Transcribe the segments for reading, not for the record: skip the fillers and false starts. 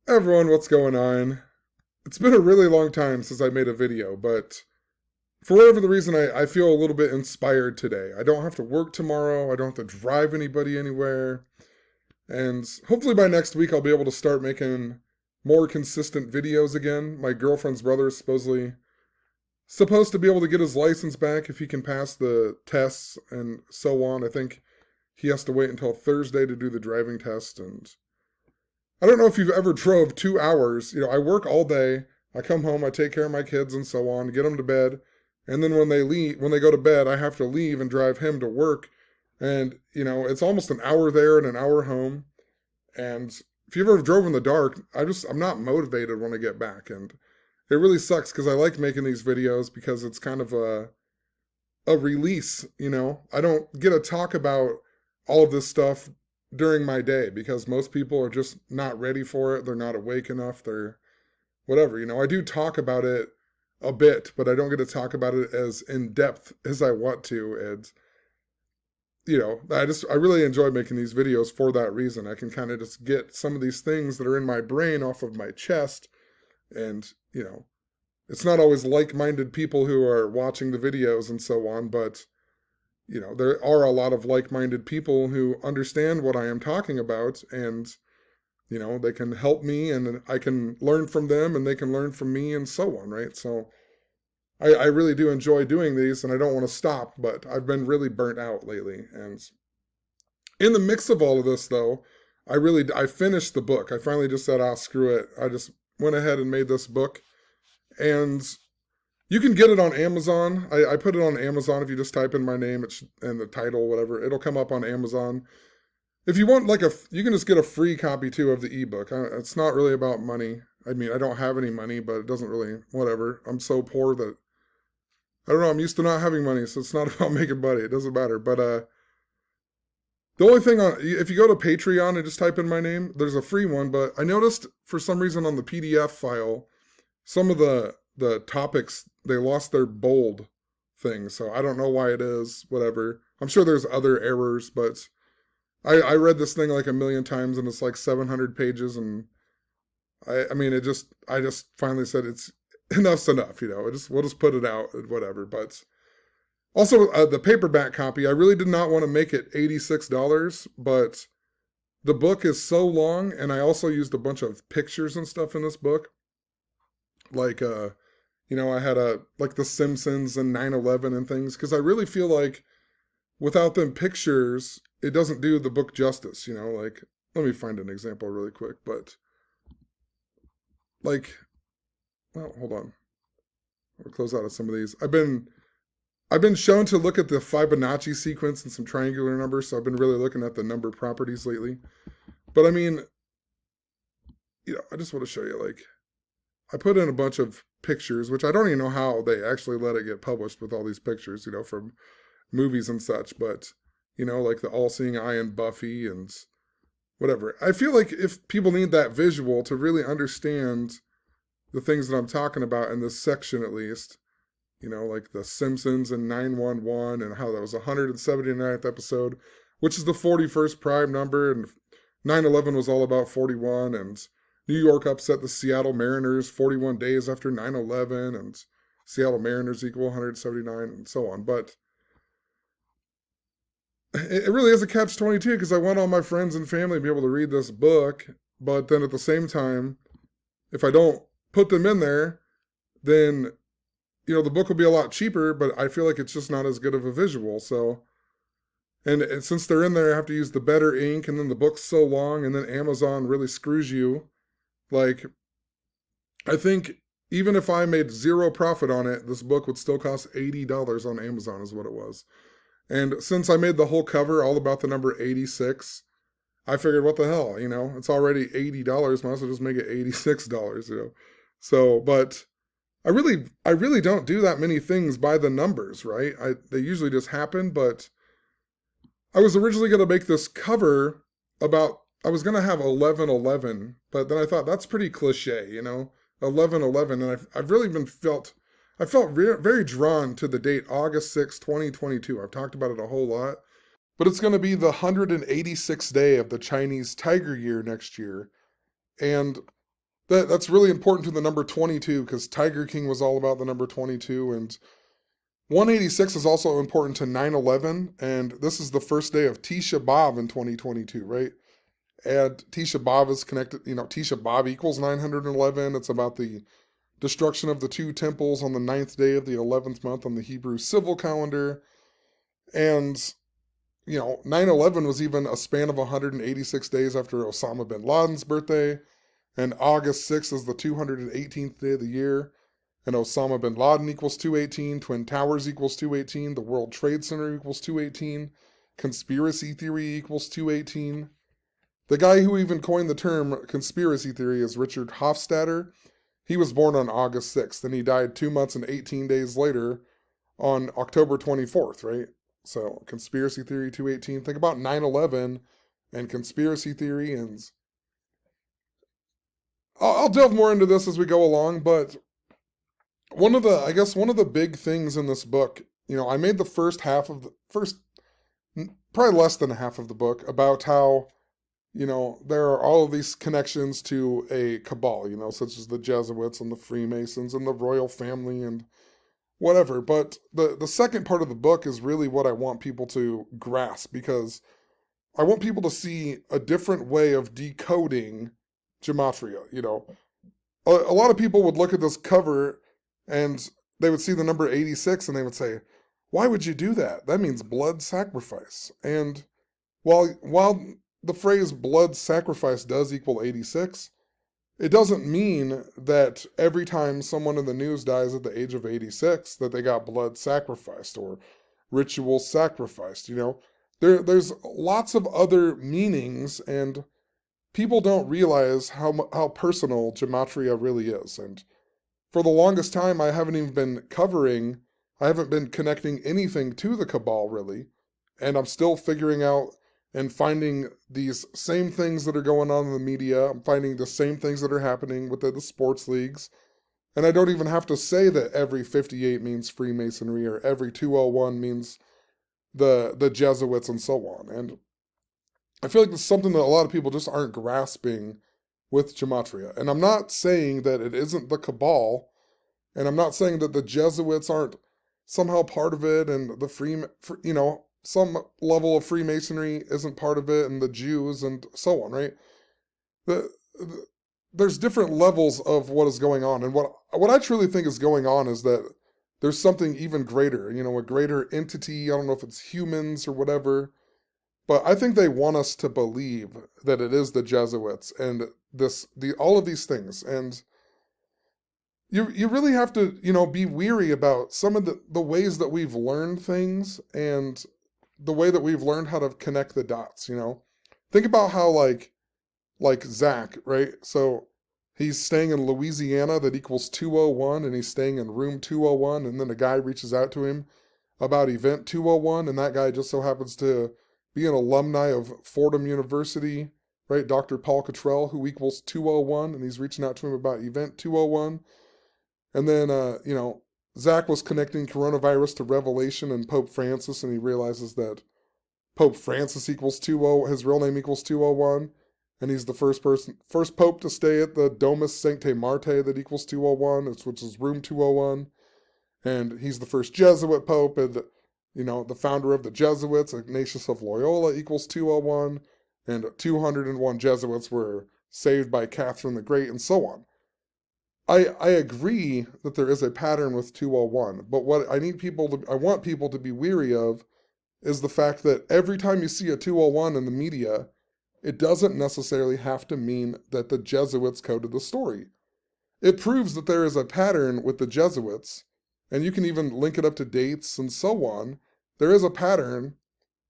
Everyone, what's going on? It's been a really long time since I made a video, but for whatever the reason, I feel a little bit inspired today. I don't have to work tomorrow, I don't have to drive anybody anywhere, and hopefully by next week I'll be able to start making more consistent videos again. My girlfriend's brother is supposed to be able to get his license back if he can pass the tests and so on. I think he has to wait until Thursday to do the driving test, and I don't know if you've ever drove 2 hours. I work all day. I come home, I take care of my kids and so on, get them to bed. And then when they go to bed, I have to leave and drive him to work. And, it's almost an hour there and an hour home. And if you ever drove in the dark, I'm not motivated when I get back. And it really sucks because I like making these videos because it's kind of a release. I don't get to talk about all of this stuff during my day because most people are just not ready for it. They're not awake enough. They're whatever. I do talk about it a bit, but I don't get to talk about it as in depth as I want to. And, I really enjoy making these videos for that reason. I can kind of just get some of these things that are in my brain off of my chest. And, it's not always like-minded people who are watching the videos and so on, but there are a lot of like-minded people who understand what I am talking about, and, they can help me and I can learn from them and they can learn from me and so on, right? So I really do enjoy doing these and I don't want to stop, but I've been really burnt out lately. And in the mix of all of this though, I finished the book. I finally just said, screw it. I just went ahead and made this book, and you can get it on Amazon. I put it on Amazon. If you just type in my name and the title, whatever, it'll come up on Amazon. If you want you can just get a free copy too of the ebook. It's not really about money. I mean, I don't have any money, but it doesn't really, whatever. I'm so poor that, I don't know, I'm used to not having money, so it's not about making money. It doesn't matter. But the only thing if you go to Patreon and just type in my name, there's a free one, but I noticed for some reason on the PDF file, some of the topics, they lost their bold thing. So I don't know why it is, whatever. I'm sure there's other errors, but I read this thing like a million times and it's like 700 pages. And I just finally said enough's enough, we'll just put it out and whatever. But also the paperback copy, I really did not want to make it $86, but the book is so long. And I also used a bunch of pictures and stuff in this book. Like, I had like the Simpsons and 9/11 and things, because I really feel like without them pictures, it doesn't do the book justice, like, let me find an example really quick, but like, well, hold on. I'll close out of some of these. I've been shown to look at the Fibonacci sequence and some triangular numbers, so I've been really looking at the number properties lately. But I mean, I just want to show you, like, I put in a bunch of pictures, which I don't even know how they actually let it get published with all these pictures, from movies and such, but, like the all-seeing eye and Buffy and whatever. I feel like if people need that visual to really understand the things that I'm talking about in this section at least, like the Simpsons and 911 and how that was the 179th episode, which is the 41st prime number, and 9/11 was all about 41, and New York upset the Seattle Mariners 41 days after 9/11, and Seattle Mariners equal 179, and so on. But it really is a catch-22, because I want all my friends and family to be able to read this book, but then at the same time, if I don't put them in there, then, the book will be a lot cheaper, but I feel like it's just not as good of a visual. So, and since they're in there, I have to use the better ink, and then the book's so long, and then Amazon really screws you. Like, I think even if I made zero profit on it, this book would still cost $80 on Amazon is what it was. And since I made the whole cover all about the number 86, I figured, what the hell, it's already $80. Might as well just make it $86, So, but I really don't do that many things by the numbers, right? They usually just happen, but I was originally going to make this cover I was going to have 11/11, but then I thought that's pretty cliche, 11/11. And I've really I felt very drawn to the date August 6, 2022. I've talked about it a whole lot, but it's going to be the 186th day of the Chinese Tiger Year next year. And that's really important to the number 22 because Tiger King was all about the number 22. And 186 is also important to 9/11. And this is the first day of Tisha B'Av in 2022, right? And Tisha B'Av is connected, Tisha B'Av equals 911. It's about the destruction of the two temples on the ninth day of the 11th month on the Hebrew civil calendar. And 9/11 was even a span of 186 days after Osama bin Laden's birthday, and August 6th is the 218th day of the year, and Osama bin Laden equals 218, Twin Towers equals 218, the World Trade Center equals 218, conspiracy theory equals 218. The guy who even coined the term conspiracy theory is Richard Hofstadter. He was born on August 6th, and he died 2 months and 18 days later on October 24th, right? So, conspiracy theory 218. Think about 9/11 and conspiracy theory, and I'll delve more into this as we go along, but one of the big things in this book, I made the probably less than half of the book about how, there are all of these connections to a cabal, such as the Jesuits and the Freemasons and the royal family and whatever. But the second part of the book is really what I want people to grasp, because I want people to see a different way of decoding gematria. A lot of people would look at this cover and they would see the number 86 and they would say, why would you do that? That means blood sacrifice. And while the phrase blood sacrifice does equal 86, it doesn't mean that every time someone in the news dies at the age of 86 that they got blood sacrificed or ritual sacrificed. There's lots of other meanings, and people don't realize how personal gematria really is. And for the longest time, I haven't been connecting anything to the cabal really, and I'm still figuring out and finding these same things that are going on in the media. I'm finding the same things that are happening within the sports leagues. And I don't even have to say that every 58 means Freemasonry or every 201 means the Jesuits and so on. And I feel like it's something that a lot of people just aren't grasping with gematria. And I'm not saying that it isn't the cabal, and I'm not saying that the Jesuits aren't somehow part of it, and some level of Freemasonry isn't part of it, and the Jews and so on, right? There's different levels of what is going on, and what I truly think is going on is that there's something even greater, a greater entity. I don't know if it's humans or whatever, but I think they want us to believe that it is the Jesuits and all of these things. And you really have to, be weary about some of the ways that we've learned things and the way that we've learned how to connect the dots. Think about how like Zach, right? So he's staying in Louisiana, that equals 201, and he's staying in room 201, and then a guy reaches out to him about event 201, and that guy just so happens to be an alumni of Fordham University, right? Dr. Paul Cottrell, who equals 201, and he's reaching out to him about event 201. And then, Zach was connecting coronavirus to Revelation and Pope Francis, and he realizes that Pope Francis equals 20, his real name equals 201, and he's the first pope to stay at the Domus Sanctae Martae that equals 201, which is room 201, and he's the first Jesuit pope, and the founder of the Jesuits, Ignatius of Loyola, equals 201, and 201 Jesuits were saved by Catherine the Great, and so on. I agree that there is a pattern with 201, but what I want people to be weary of is the fact that every time you see a 201 in the media, it doesn't necessarily have to mean that the Jesuits coded the story. It proves that there is a pattern with the Jesuits, and you can even link it up to dates and so on. There is a pattern,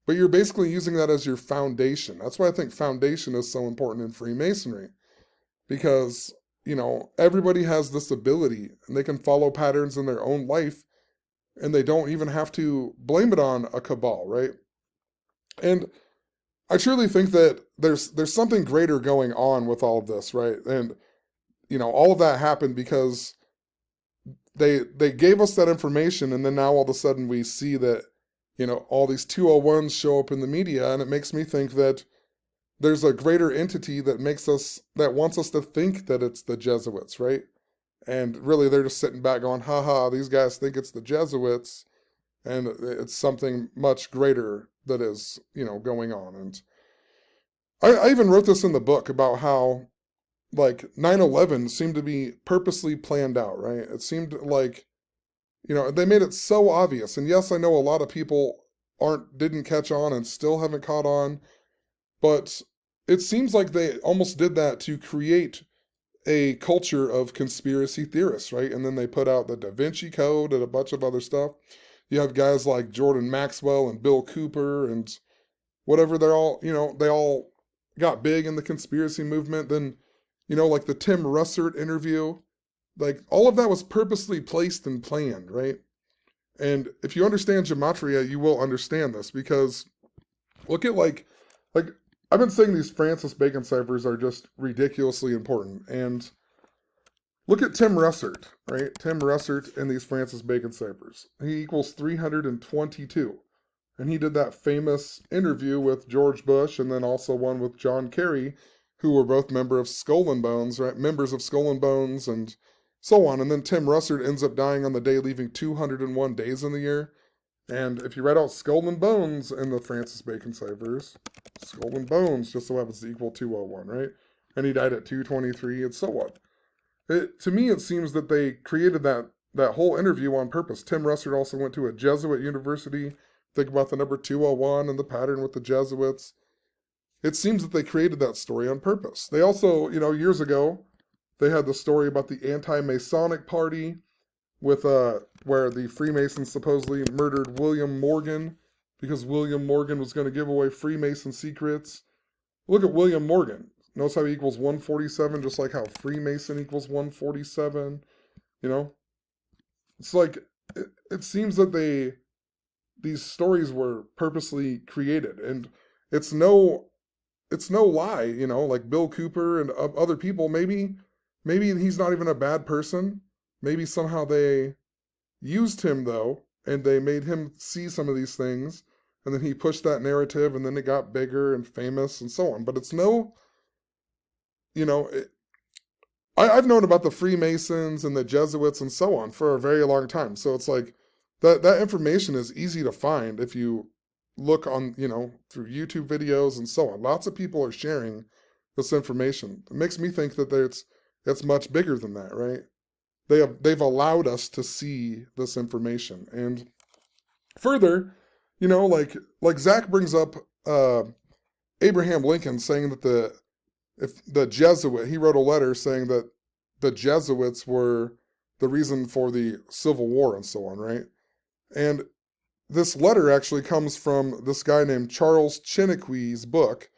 but you're basically using that as your foundation. That's why I think foundation is so important in Freemasonry, because everybody has this ability and they can follow patterns in their own life, and they don't even have to blame it on a cabal, right? And I truly think that there's something greater going on with all of this, right? And all of that happened because they gave us that information, and then now all of a sudden we see that all these 201s show up in the media, and it makes me think that there's a greater entity that wants us to think that it's the Jesuits, right? And really they're just sitting back going, haha, these guys think it's the Jesuits, and it's something much greater that is, going on. And I even wrote this in the book about how, like, 9/11 seemed to be purposely planned out, right? It seemed like, they made it so obvious. And yes, I know a lot of people didn't catch on and still haven't caught on, but it seems like they almost did that to create a culture of conspiracy theorists, right? And then they put out the Da Vinci Code and a bunch of other stuff. You have guys like Jordan Maxwell and Bill Cooper and whatever. They all got big in the conspiracy movement. Then, like the Tim Russert interview, like all of that was purposely placed and planned, right? And if you understand Gematria, you will understand this, because look at like I've been saying these Francis Bacon ciphers are just ridiculously important. And look at Tim Russert, right? Tim Russert and these Francis Bacon ciphers. He equals 322. And he did that famous interview with George Bush, and then also one with John Kerry, who were both members of Skull and Bones, right? Members of Skull and Bones and so on. And then Tim Russert ends up dying on the day, leaving 201 days in the year. And if you write out Skull and Bones in the Francis Bacon ciphers, Skull and Bones just so happens to equal 201, right? And he died at 223 and so on. To me, it seems that they created that whole interview on purpose. Tim Russert also went to a Jesuit university. Think about the number 201 and the pattern with the Jesuits. It seems that they created that story on purpose. They also, years ago, they had the story about the anti-Masonic party with where the Freemasons supposedly murdered William Morgan because William Morgan was going to give away Freemason secrets. Look at William Morgan. Notice how he equals 147, just like how Freemason equals 147. It's like it seems that these stories were purposely created, and it's no lie. Like Bill Cooper and other people. Maybe he's not even a bad person. Maybe somehow they used him, though, and they made him see some of these things, and then he pushed that narrative, and then it got bigger and famous and so on. But it's no, I've known about the Freemasons and the Jesuits and so on for a very long time. So it's like that information is easy to find if you look on, through YouTube videos and so on. Lots of people are sharing this information. It makes me think that it's much bigger than that, right? They've allowed us to see this information. And further, like Zach brings up Abraham Lincoln saying that he wrote a letter saying that the Jesuits were the reason for the Civil War and so on, right? And this letter actually comes from this guy named Charles Chiniquy's book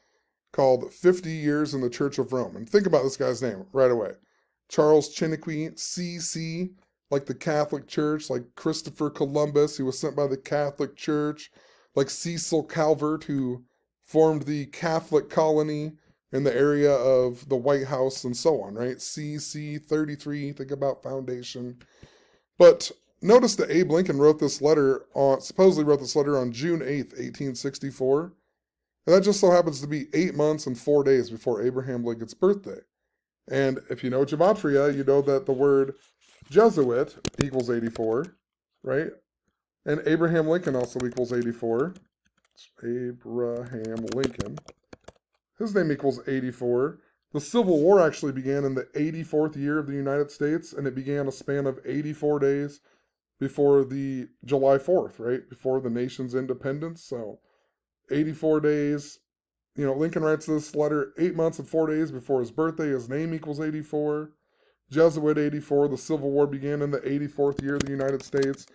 called 50 Years in the Church of Rome. And think about this guy's name right away. Charles Chiniquy, CC, like the Catholic Church, like Christopher Columbus, who was sent by the Catholic Church, like Cecil Calvert, who formed the Catholic colony in the area of the White House and so on, right? CC 33, think about foundation. But notice that Abe Lincoln supposedly wrote this letter on June 8th, 1864. And that just so happens to be 8 months and 4 days before Abraham Lincoln's birthday. And if you know Gematria, you know that the word Jesuit equals 84, right? And Abraham Lincoln also equals 84. It's Abraham Lincoln. His name equals 84. The Civil War actually began in the 84th year of the United States, and it began a span of 84 days before the July 4th, right? Before the nation's independence. So 84 days. Lincoln writes this letter 8 months and 4 days before his birthday. His name equals 84. Jesuit 84. The Civil War began in the 84th year of the United States.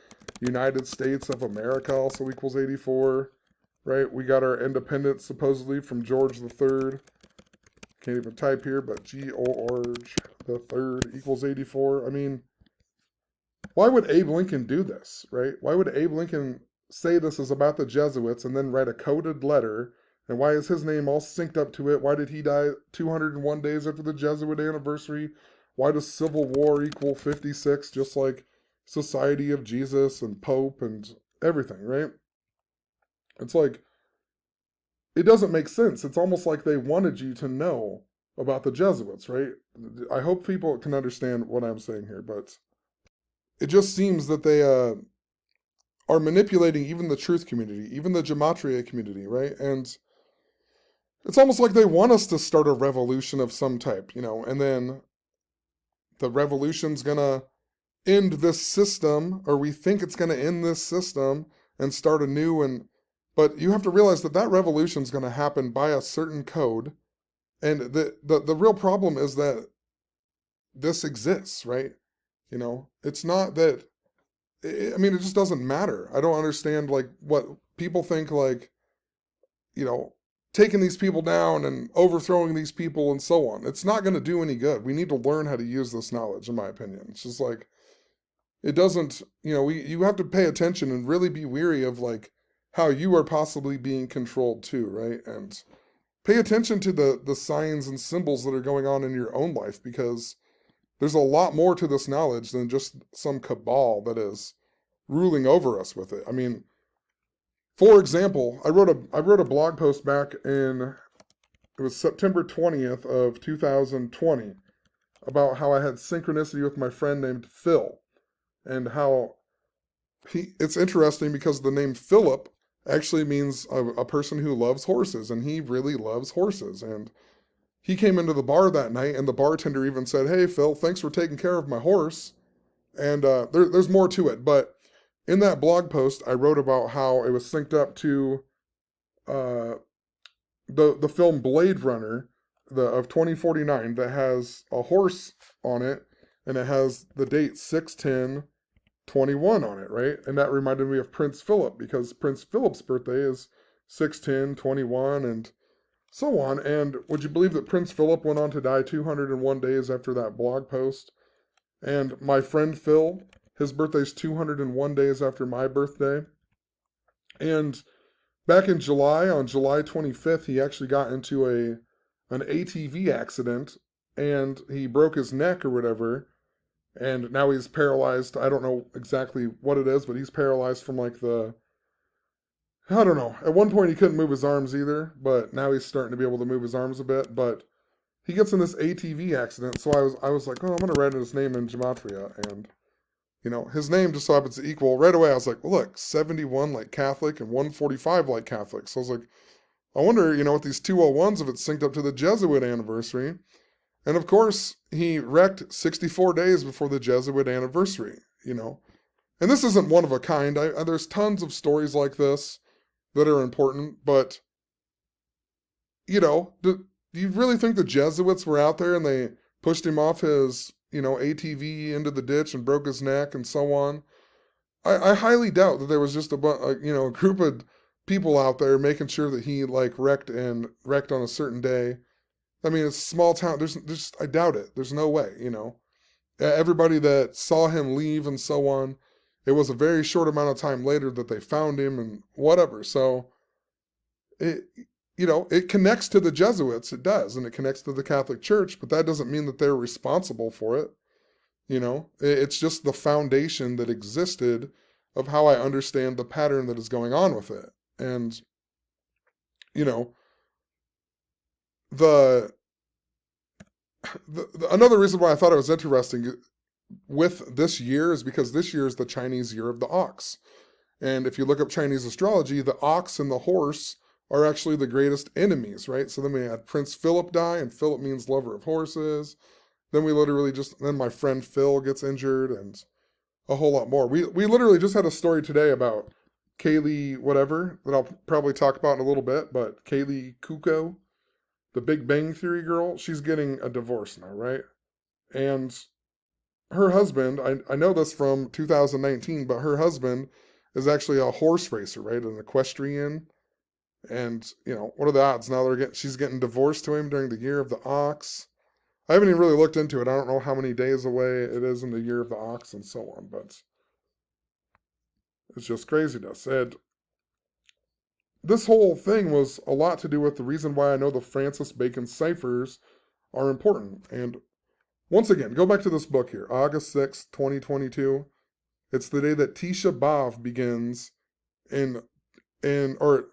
United States of America also equals 84. Right? We got our independence supposedly from George III. Can't even type here, but George III equals 84. I mean, why would Abe Lincoln do this, right? Why would Abe Lincoln say this is about the Jesuits and then write a coded letter? And why is his name all synced up to it? Why did he die 201 days after the Jesuit anniversary? Why does Civil War equal 56, just like Society of Jesus and Pope and everything, right? It's like, it doesn't make sense. It's almost like they wanted you to know about the Jesuits, right? I hope people can understand what I'm saying here, but it just seems that they are manipulating even the truth community, even the Gematria community, right? And it's almost like they want us to start a revolution of some type, and then the revolution's gonna end this system, or we think it's gonna end this system and start a new and but you have to realize that that revolution's gonna happen by a certain code. And the real problem is that this exists, right? It's not that I mean, it just doesn't matter. I don't understand like what people think like, you know, taking these people down and overthrowing these people and so on. It's not going to do any good. We need to learn how to use this knowledge, in my opinion. It's just like it doesn't, you have to pay attention and really be weary of like how you are possibly being controlled too, right? And pay attention to the signs and symbols that are going on in your own life, because there's a lot more to this knowledge than just some cabal that is ruling over us with it. I mean, for example, I wrote a blog post back in it was September 20th of 2020 about how I had synchronicity with my friend named Phil, and how it's interesting because the name Philip actually means a person who loves horses, and he really loves horses. And he came into the bar that night, and the bartender even said, "Hey, Phil, thanks for taking care of my horse." And there's more to it, but in that blog post, I wrote about how it was synced up to uh, the film Blade Runner, of 2049, that has a horse on it, and it has the date 6/10/21 on it, right? And that reminded me of Prince Philip, because Prince Philip's birthday is 6/10/21, and so on. And would you believe that Prince Philip went on to die 201 days after that blog post? And my friend Phil, his birthday's 201 days after my birthday. And back in July, on July 25th, he actually got into an ATV accident, and he broke his neck or whatever. And now he's paralyzed. I don't know exactly what it is, but he's paralyzed from like I don't know. At one point he couldn't move his arms either, but now he's starting to be able to move his arms a bit. But he gets in this ATV accident, so I was like, oh, I'm gonna write his name in Gematria, and his name just so happens to equal right away. I was like, well, look, 71 like Catholic and 145 like Catholic. So I was like, I wonder, with these 201s, if it's synced up to the Jesuit anniversary. And of course, he wrecked 64 days before the Jesuit anniversary. And this isn't one of a kind. There's tons of stories like this that are important, but, do you really think the Jesuits were out there and they pushed him off his, ATV into the ditch and broke his neck and so on? I highly doubt that there was just a group of people out there making sure that he like wrecked on a certain day. I mean, it's a small town. There's I doubt it. There's no way. Everybody that saw him leave and so on, it was a very short amount of time later that they found him and whatever. So it connects to the Jesuits. It does, and it connects to the Catholic Church, but that doesn't mean that they're responsible for it. It's just the foundation that existed of how I understand the pattern that is going on with it. And, the another reason why I thought it was interesting with this year is because this year is the Chinese year of the ox. And if you look up Chinese astrology, the ox and the horse are actually the greatest enemies, right? So then we had Prince Philip die, and Philip means lover of horses. Then then my friend Phil gets injured, and a whole lot more. We literally just had a story today about Kaylee whatever, that I'll probably talk about in a little bit, but Kaylee Kuko, the Big Bang Theory girl, she's getting a divorce now, right? And her husband, I know this from 2019, but her husband is actually a horse racer, right? An equestrian. And, what are the odds now she's getting divorced to him during the year of the ox? I haven't even really looked into it. I don't know how many days away it is in the year of the ox and so on, but it's just craziness. And this whole thing was a lot to do with the reason why I know the Francis Bacon ciphers are important. And once again, go back to this book here, August 6th, 2022. It's the day that Tisha B'Av begins or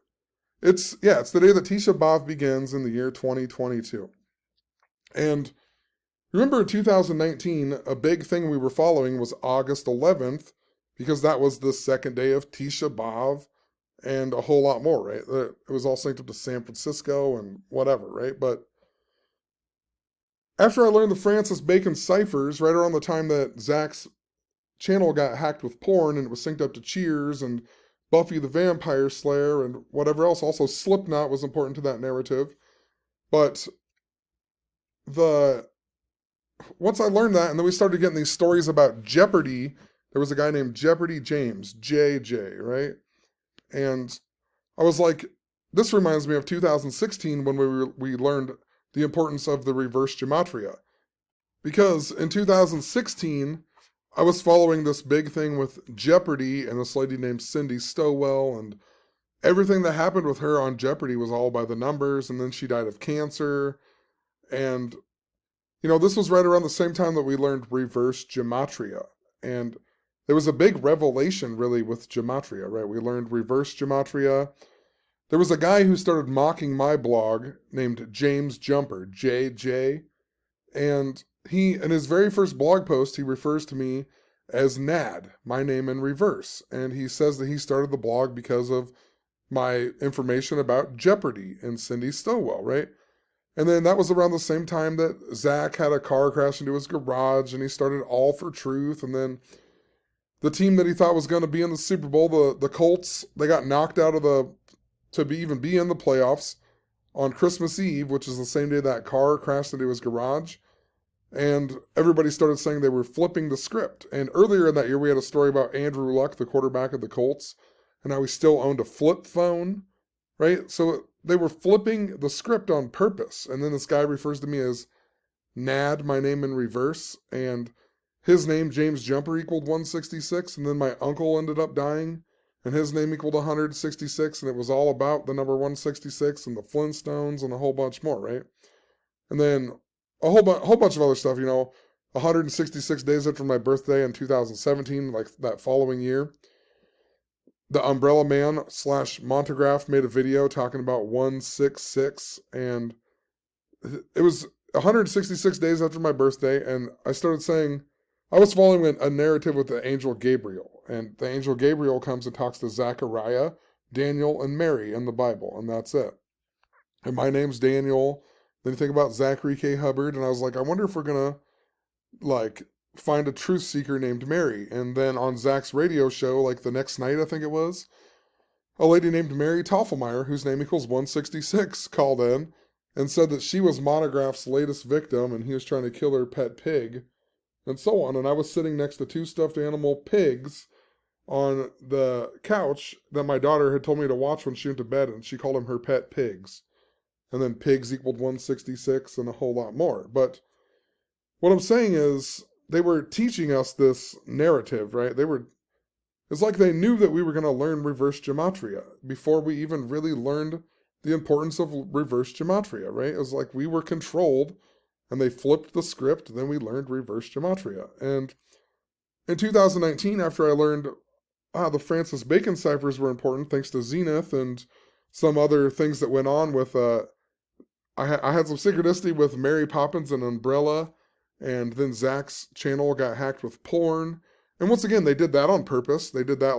it's the day that Tisha B'Av begins in the year 2022. And remember in 2019, a big thing we were following was August 11th, because that was the second day of Tisha B'Av and a whole lot more, right? It was all synced up to San Francisco and whatever, right? But after I learned the Francis Bacon ciphers, right around the time that Zach's channel got hacked with porn and it was synced up to Cheers and Buffy the Vampire Slayer and whatever else, also Slipknot was important to that narrative. But the once I learned that, and then we started getting these stories about Jeopardy. There was a guy named Jeopardy James, JJ, right? And I was like, this reminds me of 2016 when we learned the importance of the reverse gematria. Because in 2016, I was following this big thing with Jeopardy and this lady named Cindy Stowell, and everything that happened with her on Jeopardy was all by the numbers, and then she died of cancer. And, this was right around the same time that we learned reverse gematria. And there was a big revelation, really, with gematria, right? We learned reverse gematria. There was a guy who started mocking my blog named James Jumper, JJ, and he, in his very first blog post, he refers to me as Nad, my name in reverse. And he says that he started the blog because of my information about Jeopardy and Cindy Stowell, right? And then that was around the same time that Zach had a car crash into his garage and he started All for Truth. And then the team that he thought was going to be in the Super Bowl, the Colts, they got knocked out of even be in the playoffs on Christmas Eve, which is the same day that car crashed into his garage. And everybody started saying they were flipping the script. And earlier in that year, we had a story about Andrew Luck, the quarterback of the Colts, and how he still owned a flip phone, right? So they were flipping the script on purpose. And then this guy refers to me as Nad, my name in reverse, and his name, James Jumper, equaled 166, and then my uncle ended up dying, and his name equaled 166, and it was all about the number 166 and the Flintstones and a whole bunch more, right? And then a whole bunch of other stuff, 166 days after my birthday in 2017, like that following year, the Umbrella Man / Montegraph made a video talking about 166, and it was 166 days after my birthday, and I started saying, I was following a narrative with the angel Gabriel, and the angel Gabriel comes and talks to Zechariah, Daniel, and Mary in the Bible, and that's it. And my name's Daniel. Then you think about Zachary K. Hubbard, and I was like, I wonder if we're gonna, find a truth seeker named Mary. And then on Zach's radio show, the next night, I think it was, a lady named Mary Toffelmeyer, whose name equals 166, called in and said that she was Monograph's latest victim, and he was trying to kill her pet pig, and so on. And I was sitting next to two stuffed animal pigs on the couch that my daughter had told me to watch when she went to bed, and she called them her pet pigs. And then pigs equaled 166 and a whole lot more. But what I'm saying is, they were teaching us this narrative, right? It's like they knew that we were going to learn reverse gematria before we even really learned the importance of reverse gematria, right? It was like we were controlled, and they flipped the script, then we learned reverse gematria. And in 2019, after I learned the Francis Bacon ciphers were important, thanks to Zenith and some other things that went on with, I had some synchronicity with Mary Poppins and Umbrella, and then Zach's channel got hacked with porn. And once again, they did that on purpose. They did that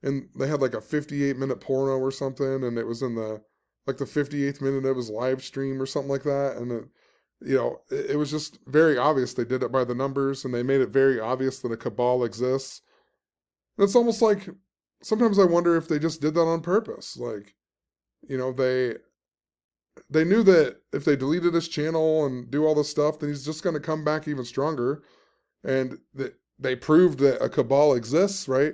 and they had a 58-minute porno or something, and it was in the 58th minute of his live stream or something like that. And it was just very obvious they did it by the numbers, and they made it very obvious that a cabal exists. And it's almost like, sometimes I wonder if they just did that on purpose. They knew that if they deleted his channel and do all this stuff, then he's just going to come back even stronger. And they proved that a cabal exists, right?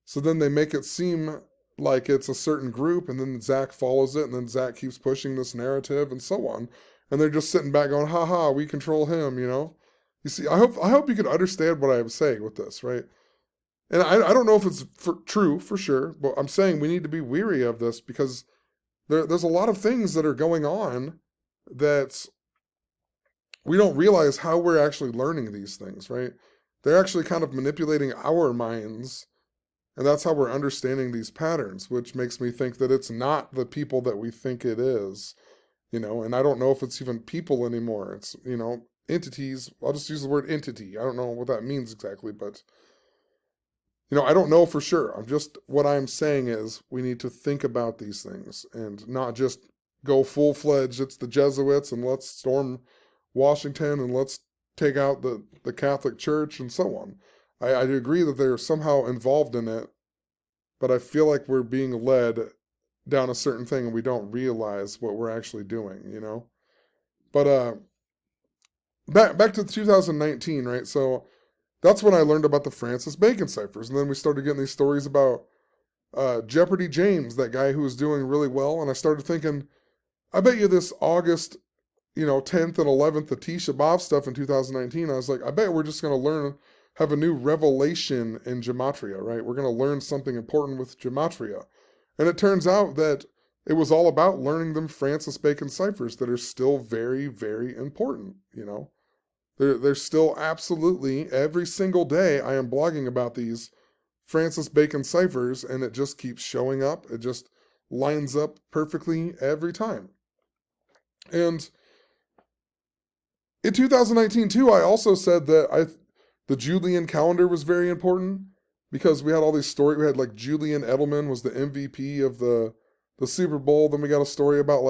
So then they make it seem like it's a certain group, and then Zach follows it, and then Zach keeps pushing this narrative, and so on. And they're just sitting back going, ha, we control him, You see, I hope you can understand what I'm saying with this, right? And I don't know if it's true for sure, but I'm saying we need to be weary of this, because there's a lot of things that are going on that we don't realize how we're actually learning these things, right? They're actually kind of manipulating our minds And that's how we're understanding these patterns, which makes me think that it's not the people that we think it is, and I don't know if it's even people anymore. It's, entities. I'll just use the word entity. I don't know what that means exactly, but, I don't know for sure. What I'm saying is we need to think about these things and not just go full-fledged, it's the Jesuits and let's storm Washington and let's take out the Catholic Church and so on. I agree that they're somehow involved in it, but I feel like we're being led down a certain thing and we don't realize what we're actually doing. But back to 2019, right? So that's when I learned about the Francis Bacon ciphers, and then we started getting these stories about Jeopardy James, that guy who was doing really well, and I started thinking, I bet you this August, 10th and 11th, the Tisha B'Av stuff in 2019, I was like, I bet we're just going to have a new revelation in Gematria, right? We're going to learn something important with Gematria. And it turns out that it was all about learning them Francis Bacon ciphers that are still very, very important, They're still absolutely, every single day I am blogging about these Francis Bacon ciphers, and it just keeps showing up. It just lines up perfectly every time. And in 2019 too, I also said that the Julian calendar was very important because we had all these stories. We had like Julian Edelman was the MVP of the Super Bowl. Then we got a story about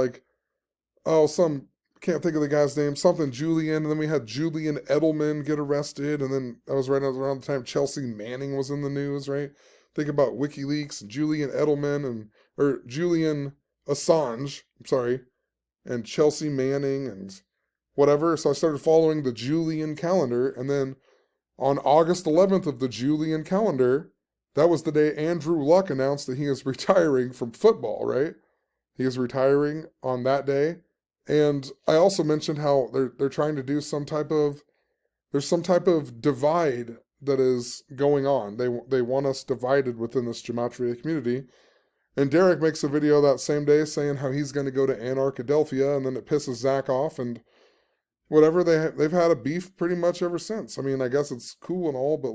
can't think of the guy's name, something Julian, and then we had Julian Edelman get arrested, and then that was right around the time Chelsea Manning was in the news, right? Think about WikiLeaks and Julian Edelman or Julian Assange, sorry, and Chelsea Manning and whatever. So I started following the Julian calendar, and then on August 11th of the Julian calendar, that was the day Andrew Luck announced that he is retiring from football, right? He is retiring on that day. And I also mentioned how they're trying to do there's some type of divide that is going on. They want us divided within this Gematria community. And Derek makes a video that same day saying how he's going to go to Anarchadelphia, and then it pisses Zach off, and whatever, they've had a beef pretty much ever since. I mean, I guess it's cool and all, but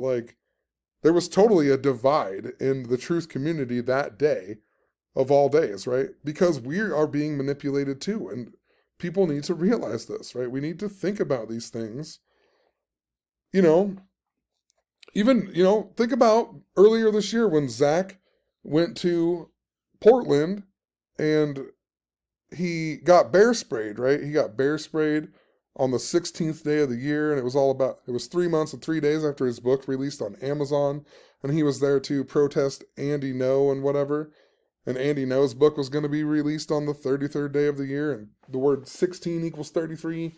there was totally a divide in the truth community that day of all days, right? Because we are being manipulated too, and people need to realize this, right? We need to think about these things. Think about earlier this year when Zach went to Portland and he got bear sprayed, right? He got bear sprayed on the 16th day of the year, and it was 3 months and 3 days after his book released on Amazon, and he was there to protest Andy No and whatever. And Andy No's book was going to be released on the 33rd day of the year, and the word 16 equals 33.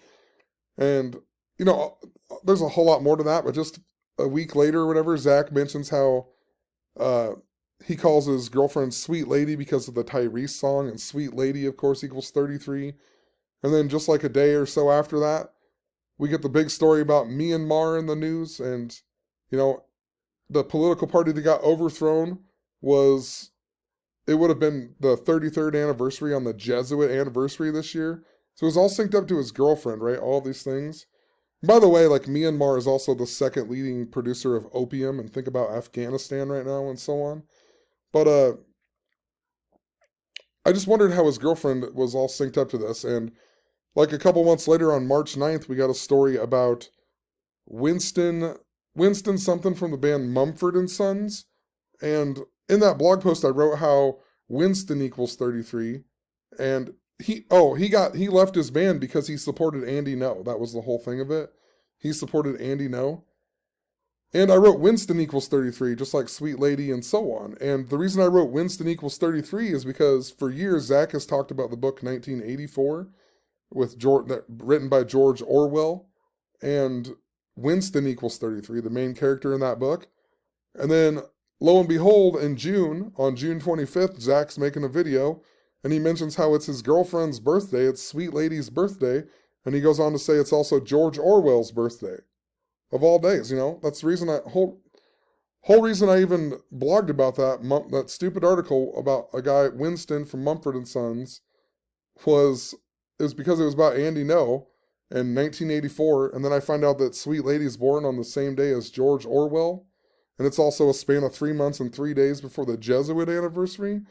And, there's a whole lot more to that, but just a week later or whatever, Zach mentions how he calls his girlfriend Sweet Lady because of the Tyrese song, and Sweet Lady, of course, equals 33. And then just like a day or so after that, we get the big story about Myanmar in the news, and, the political party that got overthrown it would have been the 33rd anniversary on the Jesuit anniversary this year. So it was all synced up to his girlfriend, right? All these things. By the way, Myanmar is also the second leading producer of opium, and think about Afghanistan right now and so on. But I just wondered how his girlfriend was all synced up to this. And a couple months later on March 9th, we got a story about Winston something from the band Mumford & Sons. And in that blog post, I wrote how Winston equals 33, and he left his band because he supported Andy No. That was the whole thing of it. He supported Andy No. And I wrote Winston equals 33, just like Sweet Lady and so on. And the reason I wrote Winston equals 33 is because for years, Zach has talked about the book 1984 written by George Orwell, and Winston equals 33, the main character in that book. And then lo and behold, on June 25th, Zach's making a video, and he mentions how it's his girlfriend's birthday, it's Sweet Lady's birthday, and he goes on to say it's also George Orwell's birthday. Of all days, that's the reason whole reason I even blogged about that stupid article about a guy, Winston from Mumford & Sons, was because it was about Andy No in 1984, and then I find out that Sweet Lady's born on the same day as George Orwell. and it's also a span of 3 months and 3 days before the Jesuit anniversary.